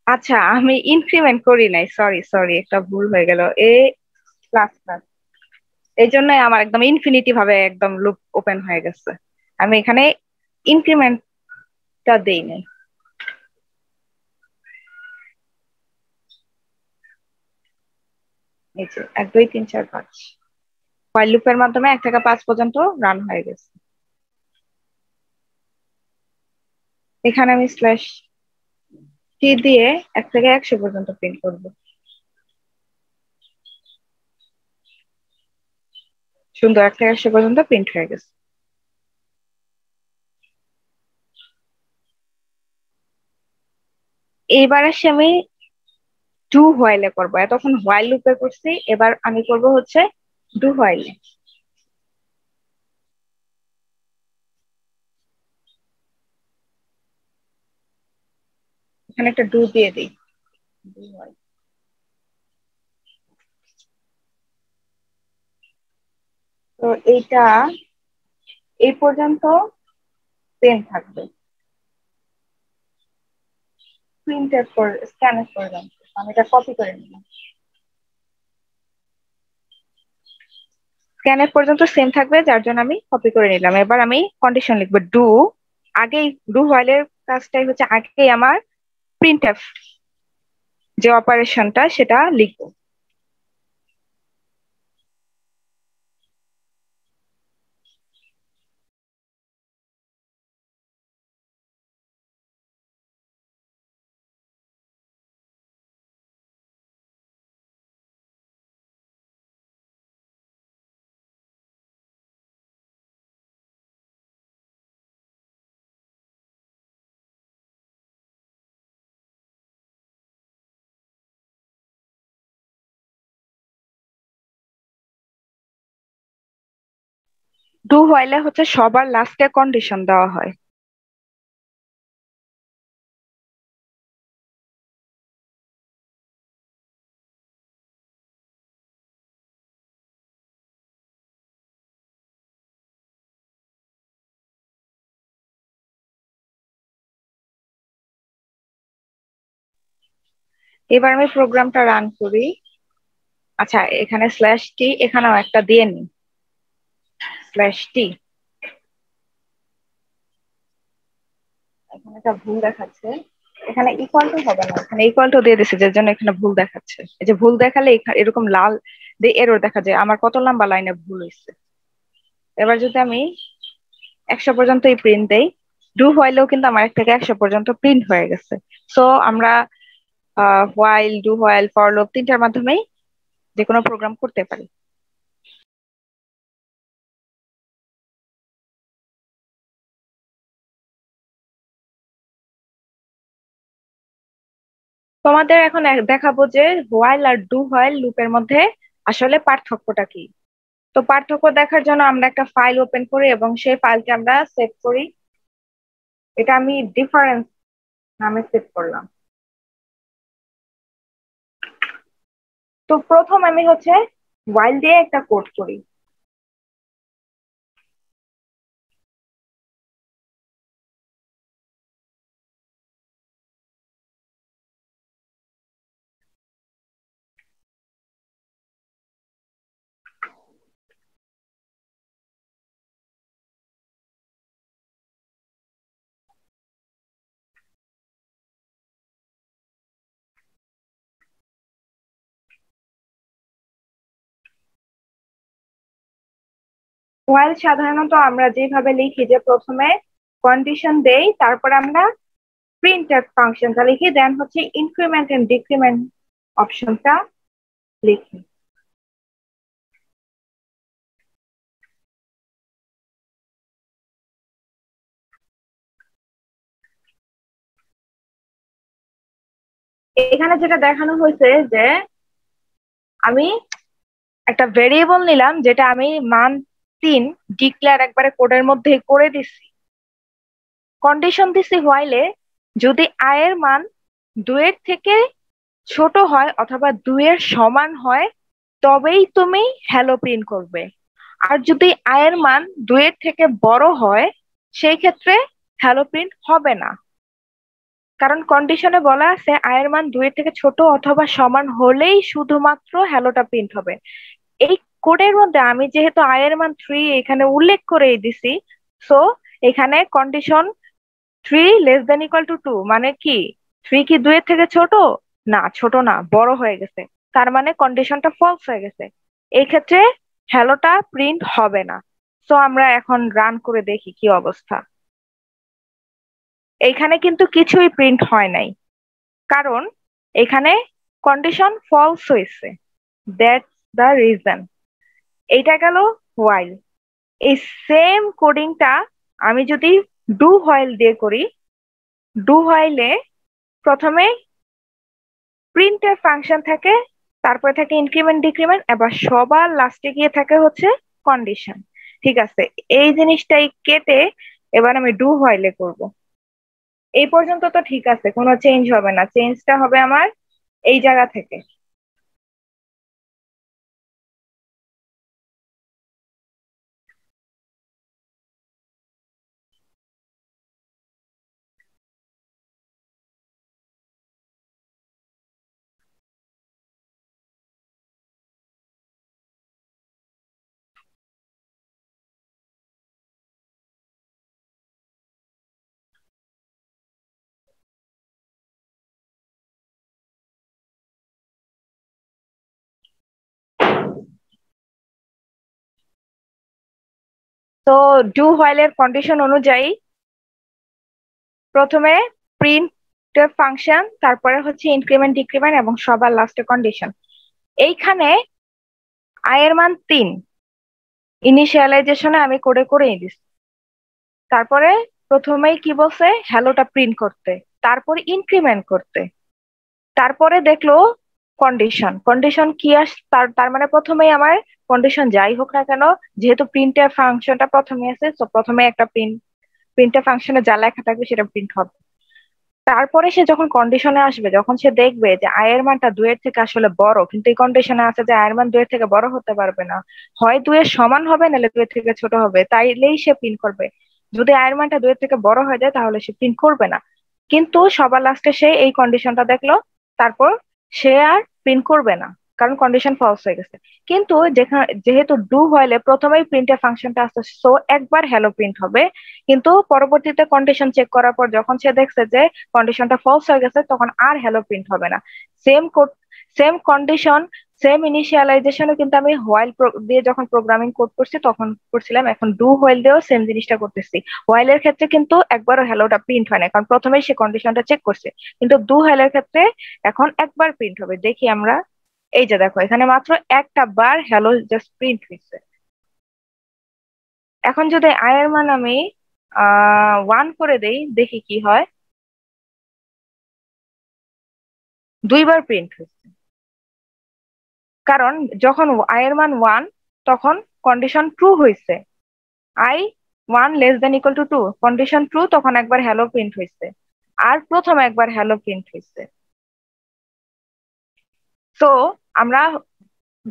আচ্ছা, আমি ইনক্রিমেন্ট করি নাই, সরি সরি, একটা ভুল হয়ে গেল। এ প্লাস প্লাস, এই জন্যই আমার একদম ইনফিনিটি ভাবে একদম লুপ ওপেন হয়ে গেছে। আমি এখানে ইনক্রিমেন্টটা দেই নাই। এই যে 1 2 3 4 5, হোয়াইল লুপের মাধ্যমে 1 থেকে 5 পর্যন্ত রান হয়ে গেছে। এখানে আমি স্ল্যাশ টি দিয়ে 1 থেকে 100 পর্যন্ত প্রিন্ট করব। সুন্দর, 1 থেকে 100 পর্যন্ত প্রিন্ট হয়ে গেছে। এইবার আসি আমি ডু হোয়াইলে করবো। এতক্ষণ হোয়াইল লুপে করছি, এবার আমি করব হচ্ছে ডু হোয়াইলে। এখানে একটা ডু দিয়ে দিই। do while। তো এইটা এই পর্যন্ত সেম থাকবে। প্রিন্টের করে স্ক্যানের করলাম, আমি এটা কপি করে নিলাম। স্ক্যানের পর্যন্ত সেম থাকবে, যার জন্য আমি কপি করে নিলাম। এবার আমি কন্ডিশন লিখবো ডু, আগেই ডু হোয়াইলের কাজটাই হচ্ছে আগেই আমার প্রিন্ট এফ যে অপারেশনটা সেটা লিখবো। ডু হোয়াইলে হচ্ছে সবার লাস্টে কন্ডিশন দেওয়া হয়। এবার আমি প্রোগ্রামটা রান করি। আচ্ছা, এখানে স্ল্যাশ টি এখানেও একটা দিয়ে নি, স্ল্যাশ টি। এখানে একটা ভুল দেখাচ্ছে, এখানে ইকুয়াল টু হবে না, এখানে ইকুয়াল টু দিয়ে দিছে, যার জন্য এখানে ভুল দেখাচ্ছে। এই যে ভুল দেখালে এরকম লাল দিয়ে এরর দেখা যায়, আমার কত লম্বা লাইনে ভুল হয়েছে। এবার যদি আমি 100 পর্যন্তই প্রিন্ট দেই, ডু হোয়াইলেও কিন্তু আমার 1 থেকে 100 পর্যন্ত প্রিন্ট হয়ে গেছে। সো আমরা while, do while, for loop তিনটার মাধ্যমেই যে কোনো প্রোগ্রাম করতে পারি। তোমাদের এখন দেখাবো যে হোয়াইল আর ডু হোয়াইল লুপের মধ্যে আসলে পার্থক্যটা কি। তো পার্থক্য দেখার জন্য আমরা একটা ফাইল ওপেন করি এবং সেই ফাইলকে আমরা সেভ করি। এটা আমি ডিফারেন্স নামে সেভ করলাম। তো প্রথম আমি হচ্ছে হোয়াইল দিয়ে একটা কোড করি। হোয়াইল সাধারণত আমরা যেভাবে লিখি যে প্রথমে কন্ডিশন দেই, তারপর আমরা প্রিন্টএফ ফাংশনটা লিখি, দেন হচ্ছে ইনক্রিমেন্ট এন্ড ডিক্রিমেন্ট অপশনটা লিখি। এখানে যেটা দেখানো হয়েছে যে আমি একটা ভেরিয়েবল নিলাম, যেটা আমি মান 3 ডিক্লেয়ার একবারে কোডের মধ্যে করে দিছি। কন্ডিশন দিছি হোয়াইলে যদি আই এর মান 2 এর থেকে ছোট হয় অথবা 2 এর সমান হয় তবেই তুমি হ্যালো প্রিন্ট করবে। আর যদি আই এর মান 2 এর থেকে বড় হয় সেই ক্ষেত্রে হ্যালো প্রিন্ট হবে না। কারণ কন্ডিশনে বলা আছে আই এর মান 2 এর থেকে ছোট অথবা সমান হলেই শুধুমাত্র হ্যালোটা প্রিন্ট হবে। এই কোডের মধ্যে আমি যেহেতু আই এর মান 3 এখানে উল্লেখ করেই দিছি, সো এখানে condition 3 less than equal to 2 মানে কি 3 কি 2 এর থেকে ছোট? না, ছোট না, বড় হয়ে গেছে। তার মানে কন্ডিশনটা ফলস হয়ে গেছে। এই ক্ষেত্রে হ্যালোটা প্রিন্ট হবে না। সো আমরা এখন রান করে দেখি কি অবস্থা। এইখানে কিন্তু কিছুই প্রিন্ট হয় নাই, কারণ এখানে কন্ডিশন ফলস হয়েছে। That's the reason. এইটা গেল হোয়াইল। এই সেম কোডিংটা আমি যদি ডু হোয়াইল দিয়ে করি, ডু হোয়াইলে প্রথমে প্রিন্টের ফাংশন থাকে, তারপরে থাকে ইনক্রিমেন্ট ডিক্রিমেন্ট, এবার সবার লাস্টে গিয়ে থাকে হচ্ছে কন্ডিশন। ঠিক আছে, এই জিনিসটাই কেটে এবার আমি ডু হোয়াইলে করব। এই পর্যন্ত তো ঠিক আছে, কোনো চেঞ্জ হবে না, চেঞ্জটা হবে আমার এই জায়গা থেকে। তো ডু হোয়াইলের কন্ডিশন অনুযায়ী প্রথমে প্রিন্ট ফাংশন, তারপরে হচ্ছে ইনক্রিমেন্ট ডিক্রিমেন্ট এবং সবার লাস্টে কন্ডিশন। এইখানে আই এর মান 3 ইনিশিয়ালাইজেশনে আমি করে করেই দিচ্ছি। তারপরে প্রথমেই কি বলছে, হ্যালোটা প্রিন্ট করতে, তারপরে ইনক্রিমেন্ট করতে, তারপরে দেখলো কন্ডিশন। কন্ডিশন কি তার তার মানে প্রথমেই আমার কন্ডিশন যাই হোক না কেন, যেহেতু প্রিন্টের ফাংশনটা প্রথমে আছে, তো প্রথমে একটা প্রিন্টের ফাংশনে যা লেখা থাকবে সেটা প্রিন্ট হবে। তারপরে সে যখন কন্ডিশনে আসবে, যখন সে দেখবে যে আয়ের মানটা 2 এর থেকে আসলে বড়, কিন্তু এই কন্ডিশনে আছে যে আয়ের মান 2 এর থেকে বড় হতে পারবে না, হয় 2 এর সমান হবে নাহলে 2 এর থেকে ছোট হবে, তাইলেই সে প্রিন্ট করবে। যদি আয়ের মানটা 2 এর থেকে বড় হয়ে যায় তাহলে সে প্রিন্ট করবে না। কিন্তু সবার লাস্টে সে এই কন্ডিশনটা দেখলো, তারপর সে আর প্রিন্ট করবে না, কারণ কন্ডিশন ফলস হয়ে গেছে। কিন্তু যেহেতু ডু হইলে প্রথমেই প্রিন্টের ফাংশনটা আসছে, সো একবার হ্যালো প্রিন্ট হবে। কিন্তু পরবর্তীতে কন্ডিশন চেক করার পর যখন সে দেখছে যে কন্ডিশনটা ফলস হয়ে গেছে, তখন আর হ্যালো প্রিন্ট হবে না। Same code, same condition, same ইনিশিয়ালাইজেশনও কিন্তু আমি হোয়াইল দিয়ে যখন প্রোগ্রামিং কোড করছি তখন করছিলাম, এখন ডু হোয়াইল দিয়েও সেম জিনিসটা করতেছি। হোয়াইলের ক্ষেত্রে কিন্তু একবারও হ্যালোটা প্রিন্ট হয় না, কারণ প্রথমেই সে কন্ডিশনটা চেক করছে। কিন্তু ডু হোয়াইলের ক্ষেত্রে এখন একবার প্রিন্ট হবে। দেখি আমরা, এই যে দেখো এখানে মাত্র একটা বার হ্যালো জাস্ট প্রিন্ট হয়েছে। এখন যদি আই এর মান আমি 1 করে দেই, দেখি কি হয়। 2 বার প্রিন্ট হয়েছে, কারণ যখন আই এর মান 1 তখন কন্ডিশন ট্রু হয়েছে। I 1 less than equal to 2, condition true, তখন একবার হ্যালো প্রিন্ট হয়েছে। আর প্রথম একবার হ্যালো প্রিন্ট হয়েছে। তো আমরা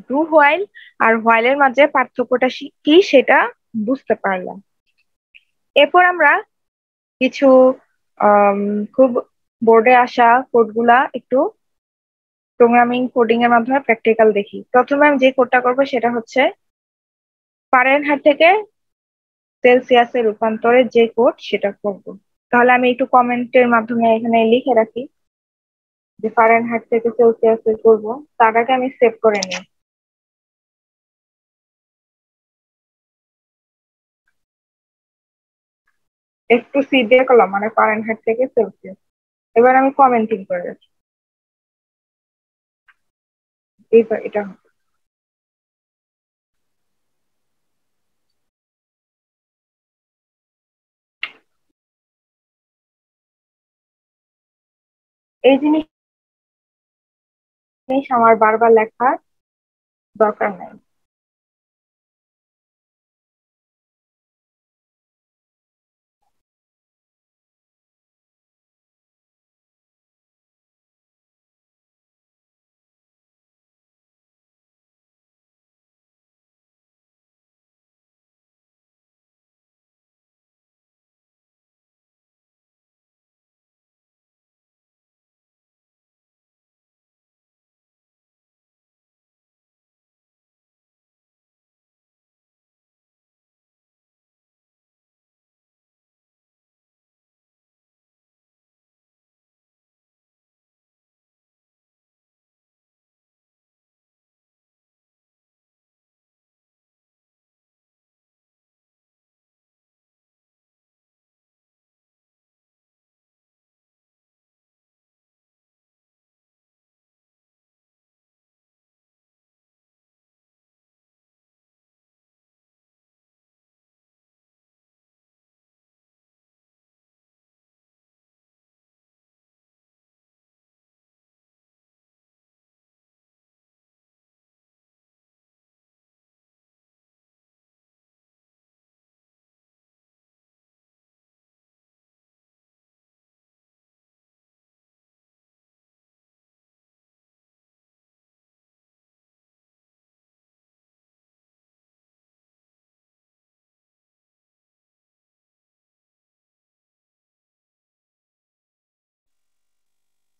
ডু হোয়াইল আর হোয়াইলের মাঝে পার্থক্যটা কি সেটা বুঝতে পারলাম। এরপর আমরা কিছু আম, খুব বোর্ডে আসা কোডগুলা একটু প্রোগ্রামিং কোডিং এর মাধ্যমে প্র্যাকটিক্যাল দেখি। প্রথমে আমি যে কোডটা করবো সেটা হচ্ছে ফারেনহাইট থেকে সেলসিয়াসে রূপান্তরের যে কোড সেটা করব। তাহলে আমি একটু কমেন্টের মাধ্যমে এখানে লিখে রাখি যে ফারেনহাইট থেকে সেলসিয়াসে করব। তার আগে আমি সেভ করে নিই। একটু সি দিয়ে করলাম, মানে ফারেনহাইট থেকে সেলসিয়াস। এবার আমি কমেন্টিং করে যাচ্ছি। এইবার এটা এই জিনিস আমার বারবার লেখার দরকার নাই।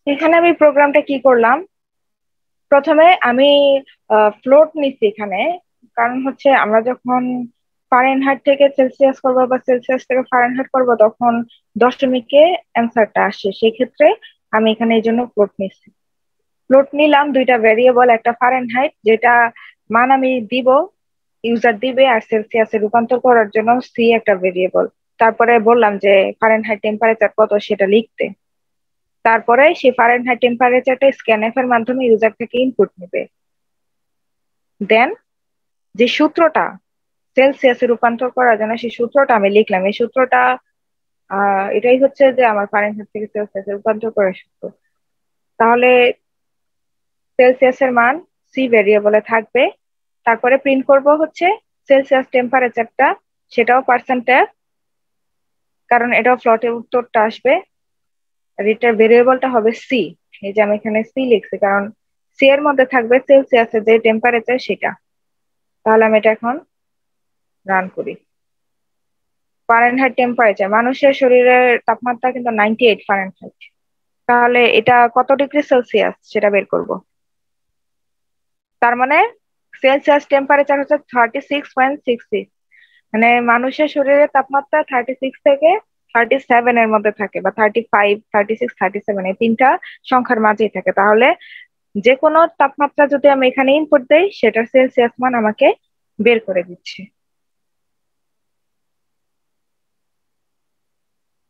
এখানে আমি প্রোগ্রামটা কি করলাম, প্রথমে আমি ফ্লোট নিচ্ছি এখানে। কারণ হচ্ছে আমরা যখন ফারেনহাইট থেকে সেলসিয়াস করবো বা সেলসিয়াস থেকে ফারেনহাইট করবো তখন দশমিকে অ্যান্সারটা আসে, সেই ক্ষেত্রে আমি এখানে এই জন্য ফ্লোট নিচ্ছি। ফ্লোট নিলাম দুইটা ভেরিয়েবল, একটা ফারেনহাইট যেটা মান আমি দিব, ইউজার দিবে, আর সেলসিয়াসে রূপান্তর করার জন্য সি একটা ভেরিয়েবল। তারপরে বললাম যে ফারেনহাইট টেম্পারেচার কত সেটা লিখতে। তারপরে সেই ফারেনহাইট টেম্পারেচারটা স্ক্যানএফ এর মাধ্যমে ইউজার থেকে ইনপুট নেবে। দেন যে সূত্রটা সেলসিয়াসে রূপান্তর করার জন্য সেই সূত্রটা আমি লিখলাম। এই সূত্রটা এটাই হচ্ছে যে আমার ফারেনহাইট থেকে সেলসিয়াসে রূপান্তর করার সূত্র। তাহলে সেলসিয়াসের মান সি ভেরিয়েবলে থাকবে। তারপরে প্রিন্ট করব হচ্ছে সেলসিয়াস টেম্পারেচারটা, সেটাও পার্সেন্টে, কারণ এটাও ফ্লটে উত্তরটা আসবে। আর এটার ভেরিয়েবলটা হবে সি। এই যে আমি এখানে সি লিখছি কারণ সি এর মধ্যে থাকবে সেলসিয়াসের যে টেম্পারেচার সেটা। তাহলে আমি এটা এখন রান করি। ফারেনহাইট টেম্পারেচার, মানুষের শরীরের তাপমাত্রা কিন্তু 98 ফারেনহাইট। তাহলে এটা কত ডিগ্রি সেলসিয়াস সেটা বের করব। তার মানে সেলসিয়াস টেম্পারেচার হচ্ছে 36.66। মানে মানুষের শরীরের তাপমাত্রা 36 থেকে 37 এর মধ্যে থাকে, বা 35, 36, 37 এই তিনটা সংখ্যার মাঝেই থাকে। তাহলে যে কোনো তাপমাত্রা যদি আমি এখানে ইনপুট দেই সেটার সেলসিয়াস মান আমাকে বের করে দিচ্ছে।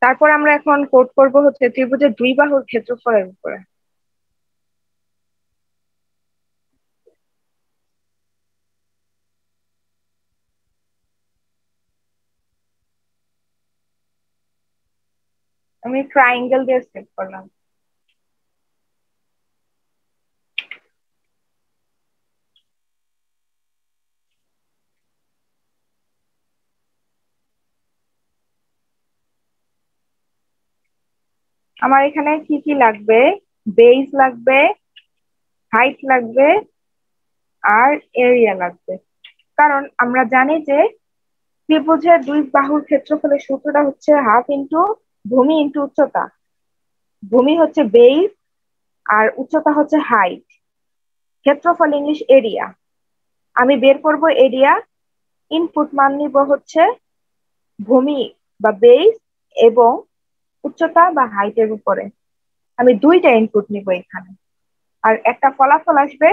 তারপর আমরা এখন কোড করব হচ্ছে ত্রিভুজের দুই বাহুর ক্ষেত্রফলের উপরে। আমি ট্রায়াঙ্গেল দিয়ে সেট করলাম। আমার এখানে কি কি লাগবে, বেস লাগবে, হাইট লাগবে, আর এরিয়া লাগবে। কারণ আমরা জানি যে ত্রিভুজের দুই বাহুর ক্ষেত্রফলের সূত্রটা হচ্ছে হাফ ইন্টু ভূমি ইন্টু উচ্চতা। ভূমি হচ্ছে বেস আর উচ্চতা হচ্ছে হাইট। ক্ষেত্রফল ইংলিশ এরিয়া। আমি বের করব এরিয়া। ইনপুট মান নিব হচ্ছে ভূমি বা বেস এবং উচ্চতা বা হাইটের উপরে। আমি দুইটা ইনপুট নিব এখানে, আর একটা ফলাফল আসবে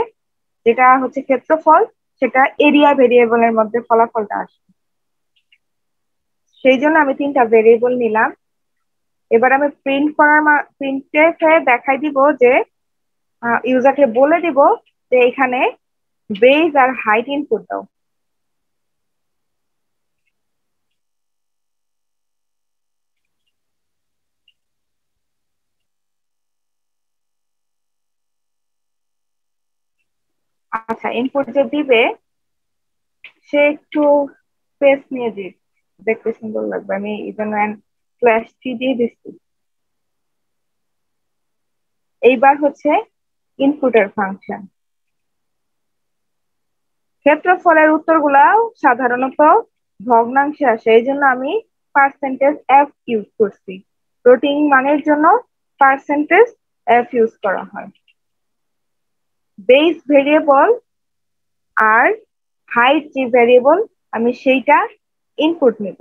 যেটা হচ্ছে ক্ষেত্রফল, সেটা এরিয়া ভেরিয়েবলের মধ্যে ফলাফলটা আসবে। সেই জন্য আমি তিনটা ভেরিয়েবল নিলাম। এবার আমি প্রিন্টে দেখাই দিব যে ইউজারকে বলে দিব যে এখানে বেজ আর হাইট ইনপুট দাও। আচ্ছা, ইনপুট যে দিবে সে একটু স্পেস নিয়ে দিক, দেখতে সুন্দর লাগবে। আমি এই জন্য স্ল্যাশ টি দিয়ে দিচ্ছি। এইবার হচ্ছে ইনপুটের ফাংশন। ক্ষেত্রফলের উত্তরগুলাও সাধারণত ভগ্নাংশে আসে, এই জন্য আমি পার্সেন্টেজ এফ ইউজ করছি। ফ্লোটিং মানের জন্য পার্সেন্টেজ এফ ইউজ করা হয়। বেস ভেরিয়েবল আর হাইট যে ভেরিয়েবল, আমি সেইটা ইনপুট নিব।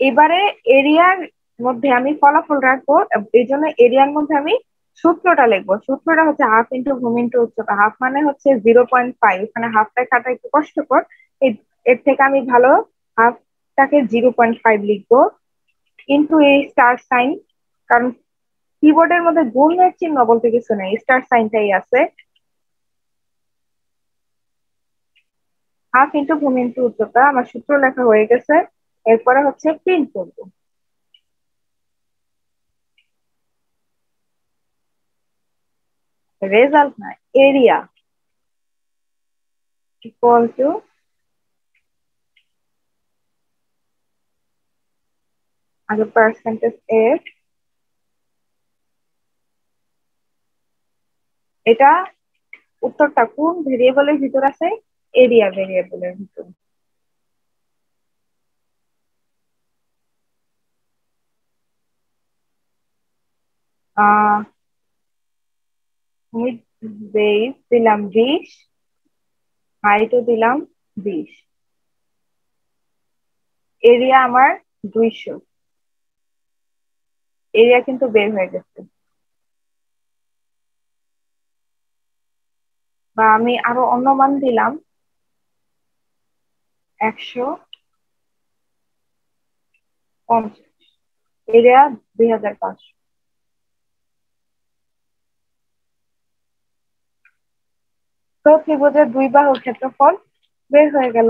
এবারে এরিয়ার মধ্যে আমি ফলাফল রাখবো, এই জন্য এরিয়ার মধ্যে আমি সূত্রটা লিখবো। সূত্রটা হচ্ছে হাফ ইন্টু ভূমি ইন্টু উচ্চতা। হাফ মানে হচ্ছে 0.5, এখানে হাফটা কাটা একটু কষ্টকর, এর থেকে আমি ভালো হাফটাকে 0.5 লিখবো, ইন্টু এই স্টার সাইন, কারণ কিবোর্ডের মধ্যে গুণের চিহ্ন বলতে কিছু নেই, স্টার সাইনটাই আছে। হাফ ইন্টু ভূমি ইন্টু উচ্চতা, আমার সূত্র লেখা হয়ে গেছে। এরপরে হচ্ছে প্রিন্ট করবো। রেজাল্ট না, এরিয়া ইকুয়াল টু আগে পার্সেন্টেজ এফ, এটা উত্তরটা কোন ভেরিয়েবলের ভিতর আছে? এরিয়া ভেরিয়েবলের ভিতর। আমি বেস দিলাম 20, হাইটও দিলাম 20, এরিয়া আমার 200। এরিয়া কিন্তু বের হয়ে গেছে। বা আমি আরো অন্য মান দিলাম 150, এরিয়া 2500। তো ত্রিভুজের দুই বাহুর ক্ষেত্রফল বের হয়ে গেল।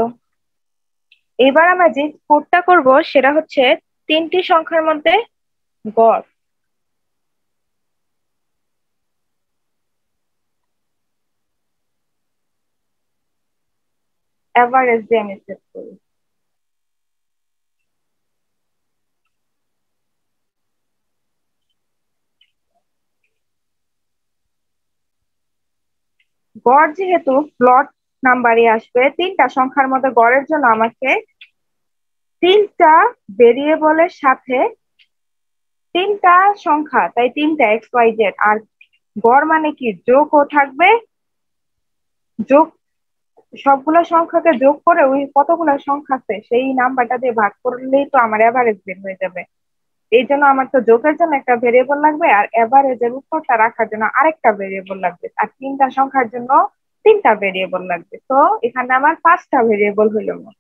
এবার আমরা যে কোডটা করব সেটা হচ্ছে তিনটি সংখ্যার মধ্যে গড়। এভারেজ দিয়ে আমি সেট করি। গড় যেহেতু ফ্লট নাম্বারই আসবে, তিনটা সংখ্যার মধ্যে গড়ের জন্য আমাকে তিনটা ভেরিয়েবলের সাথে তিনটা সংখ্যা, তাই তিনটা এক্স ওয়াই জেড, আর গড় মানে কি যোগও থাকবে। যোগ সবগুলো সংখ্যাকে যোগ করে ওই কতগুলো সংখ্যা আছে সেই নাম্বারটা দিয়ে ভাগ করলেই তো আমার এভারেজ বের হয়ে যাবে। এই জন্য আমার তো যোগের জন্য একটা ভেরিয়েবল লাগবে, আর এভারেজের উত্তরটা রাখার জন্য আরেকটা ভেরিয়েবল লাগবে, আর তিনটা সংখ্যার জন্য তিনটা ভেরিয়েবল লাগবে। তো এখানে আমার পাঁচটা ভেরিয়েবল হইল মোট।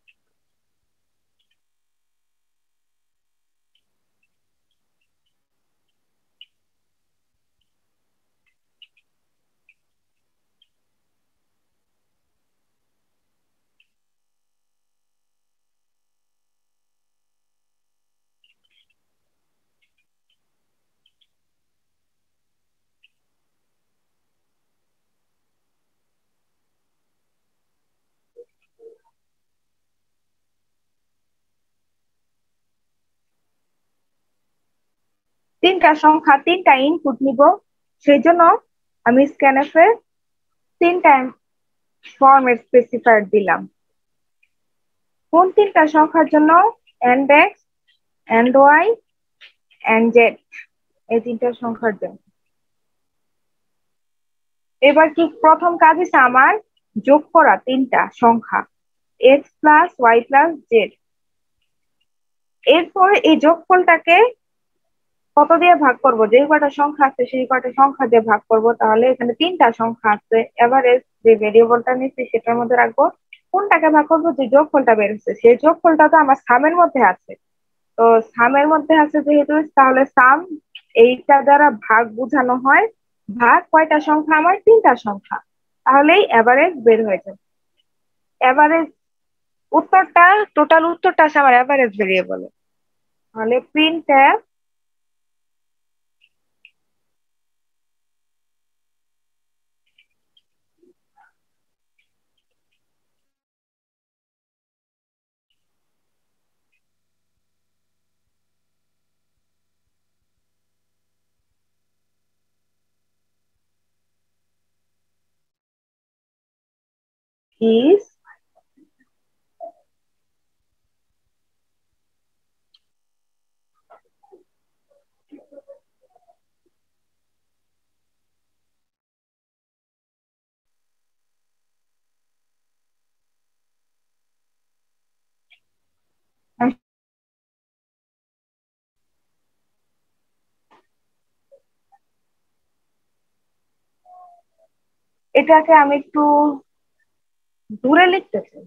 তিনটা সংখ্যা তিনটা ইনপুট নিব, সেই জন্য আমি স্ক্যানএফ এ তিনটা ফরম্যাট স্পেসিফায়ার দিলাম। কোন তিনটা সংখ্যার জন্য? And X, and Y, and Z, এই তিনটা সংখ্যার জন্য। এবার কি প্রথম কাজ হচ্ছে আমার যোগ করা তিনটা সংখ্যা, X plus Y plus Z. এরপর এই যোগফলটাকে কত দিয়ে ভাগ করব? যে কয়টা সংখ্যা আছে সেই কয়টা সংখ্যা দিয়ে ভাগ করব। তাহলে এখানে তিনটা সংখ্যা আছে, এভারেজ যে ভেরিয়েবলটা নিচ্ছি সেটার মধ্যে রাখবো, কোনটাকে ভাগ করবো, যে যোগফলটা বের হচ্ছে সেই যোগফলটা তো আমার সামের মধ্যে আছে। তো সামের মধ্যে আছে যেহেতু, তাহলে সাম এইটা দ্বারা ভাগ বোঝানো হয়। ভাগ কয়টা সংখ্যা, আমার তিনটা সংখ্যা, তাহলেই এভারেজ বের হয়ে যাবে। এভারেজ উত্তরটা, টোটাল উত্তরটা আছে আমার এভারেজ ভেরিয়েবলে। তাহলে প্রিন্ট ইজ, এটাকে আমি একটু দূরে লিখতে চাই।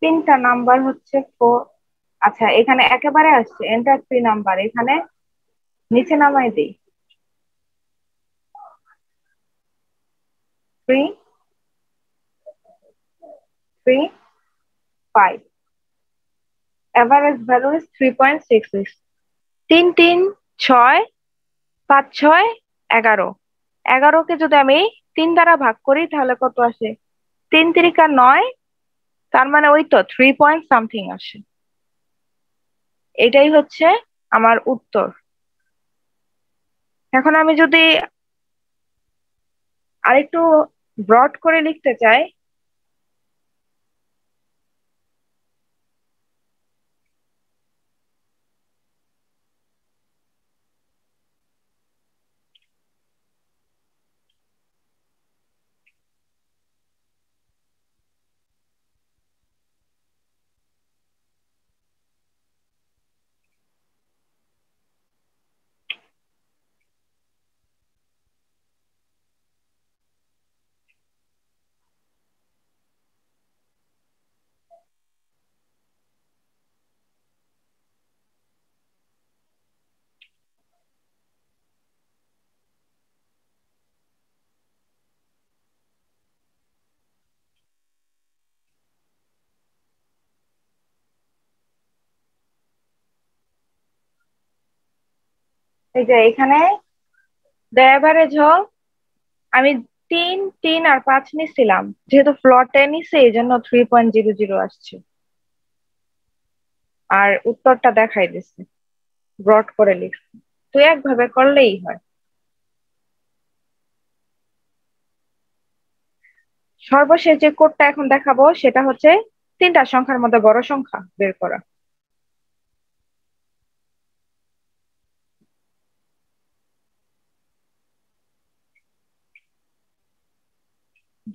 তিনটা নাম্বার হচ্ছে 4। আচ্ছা, এখানে একেবারে আসছে এন্টার 3 নাম্বার, এখানে নিচে নামাই দিই। 3, 3, 5, এভারেজ ভ্যালু ইজ 3.66। 3, 3, 6, 5, 6, 11। 11কে যদি আমি 3 দ্বারা ভাগ করি তাহলে কত আসে? 3 3 9, তার মানে ওই তো 3 পয়েন্ট সামথিং আসে। এটাই হচ্ছে আমার উত্তর। এখন আমি যদি আরেকটু ব্রড করে লিখতে চাই, এই যে এখানে দ্য এভারেজ হোক, আমি 3, 3 আর 5 নিছিলাম, যেহেতু ফ্লটে নিছে এই জন্য 3.00 আসছে। আর উত্তরটা দেখাই দিচ্ছে, ব্রড করে লিখছি। তো একভাবে করলেই হয়। সর্বশেষ যে কোডটা এখন দেখাবো সেটা হচ্ছে তিনটা সংখ্যার মধ্যে বড় সংখ্যা বের করা।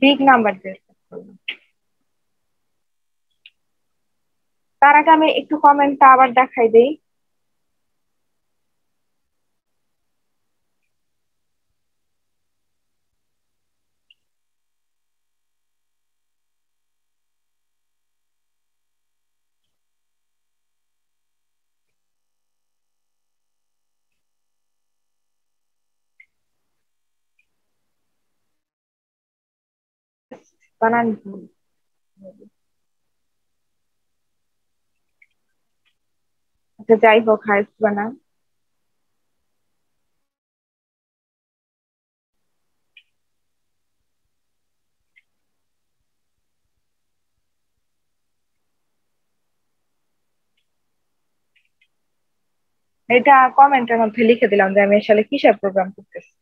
বিগ নাম্বার বের করলাম। তার আগে আমি একটু কমেন্টটা আবার দেখাই দিই। বানান ভুল। আচ্ছা, যাই হোক, হাইস্ট বানান। এটা কমেন্টের মধ্যে লিখে দিলাম যে আমি আসলে কিসের প্রোগ্রাম করতেছি।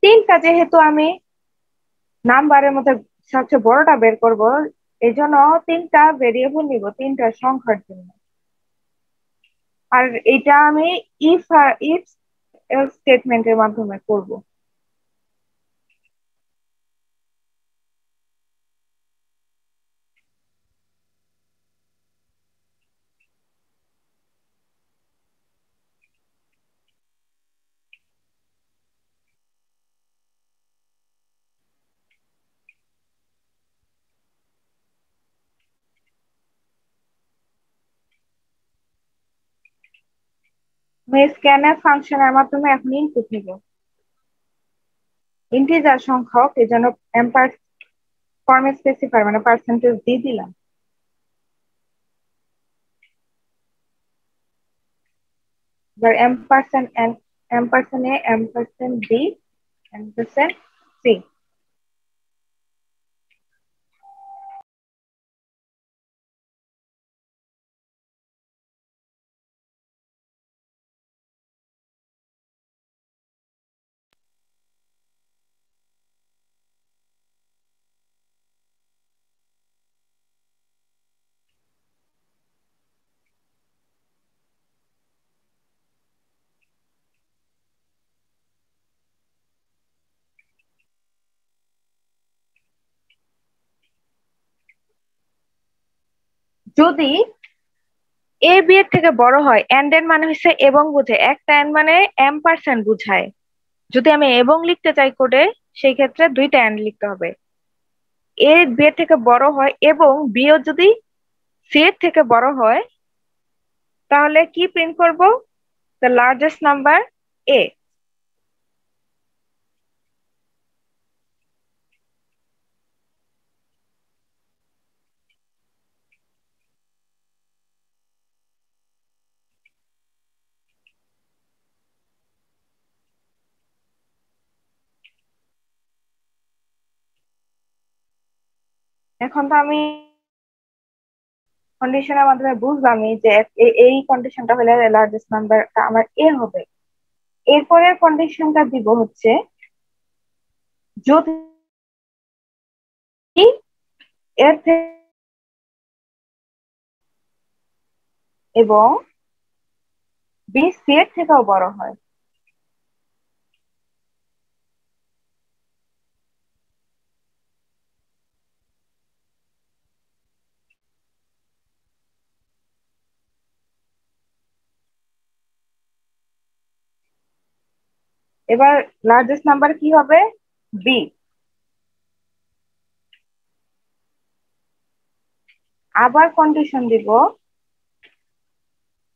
তিনটা যেহেতু আমি নাম্বারের মধ্যে সবচেয়ে বড়টা বের করব, এই জন্য তিনটা ভেরিয়েবল নিব তিনটা সংখ্যার জন্য। আর এটা আমি ইফ ইফ স্টেটমেন্টের মাধ্যমে করব। আমি স্ক্যানএফ ফাংশনের মাধ্যমে এখন ইনপুট নিব। ইন্টিজার সংখ্যক এই জন্য এম্পার ফর্মে স্পেসিফায়ার মানে পার্সেন্টেজ দিয়ে দিলাম। এবার M percent A M percent B M percent C. যদি এ বি এর থেকে বড় হয়, এন্ড এর মানে হচ্ছে এবং বোঝায়, একটা এন্ড মানে এম পার্সেন্ট বুঝায়। যদি আমি এবং লিখতে চাই কোডে, সেই ক্ষেত্রে দুইটা এন্ড লিখতে হবে। এ বি এর থেকে বড় হয় এবং বি ও যদি সি এর থেকে বড় হয়, তাহলে কি প্রিন্ট করব? The largest number A. এখন তো আমি কন্ডিশনের মাধ্যমে বুঝলামই যে এই কন্ডিশনটা হলে লার্জেস্ট নাম্বারটা আমার এ হবে। এরপরের কন্ডিশনটা দিব হচ্ছে, যদি এর থেকে এবং বি সি এর থেকেও বড় হয়। এবার লার্জেস্ট নাম্বার কি হবে? বি। আবার কন্ডিশন দিব,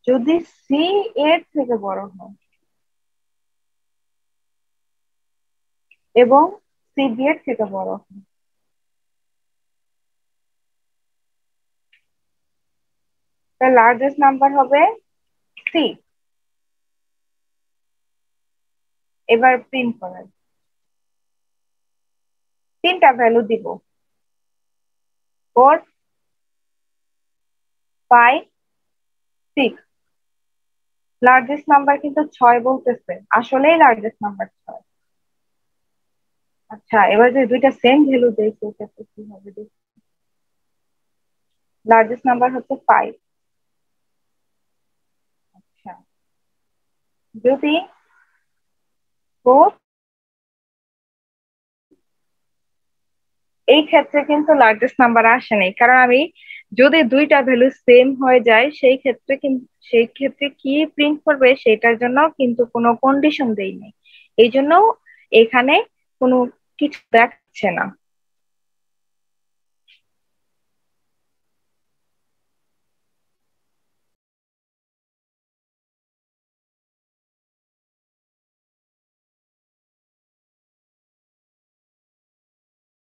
যদি সি এর থেকে বড় হয় এবং সি বি এর থেকে বড় হয়, তাহলে লার্জেস্ট নাম্বার হবে সি। এবার প্রিন্ট করার তিনটা ভ্যালু দিব, 4, 5, 6। লার্জেস্ট নাম্বার কিন্তু 6 বলতেছে, আসলেই লার্জেস্ট নাম্বার 6। আচ্ছা, এবার যে দুইটা সেম ভ্যালু দেয় সেক্ষেত্রে কি হবে দেখি। লার্জেস্ট নাম্বার হচ্ছে 5। আচ্ছা, যদি 4, এই ক্ষেত্রে কিন্তু লার্জেস্ট নাম্বার আসে নাই, কারণ আমি যদি দুইটা ভ্যালু সেম হয়ে যায় সেই ক্ষেত্রে কি প্রিন্ট করবে সেটার জন্য কিন্তু কোনো কন্ডিশন দেই নাই। এই জন্য এখানে কোনো কিছু দেখাচ্ছে না।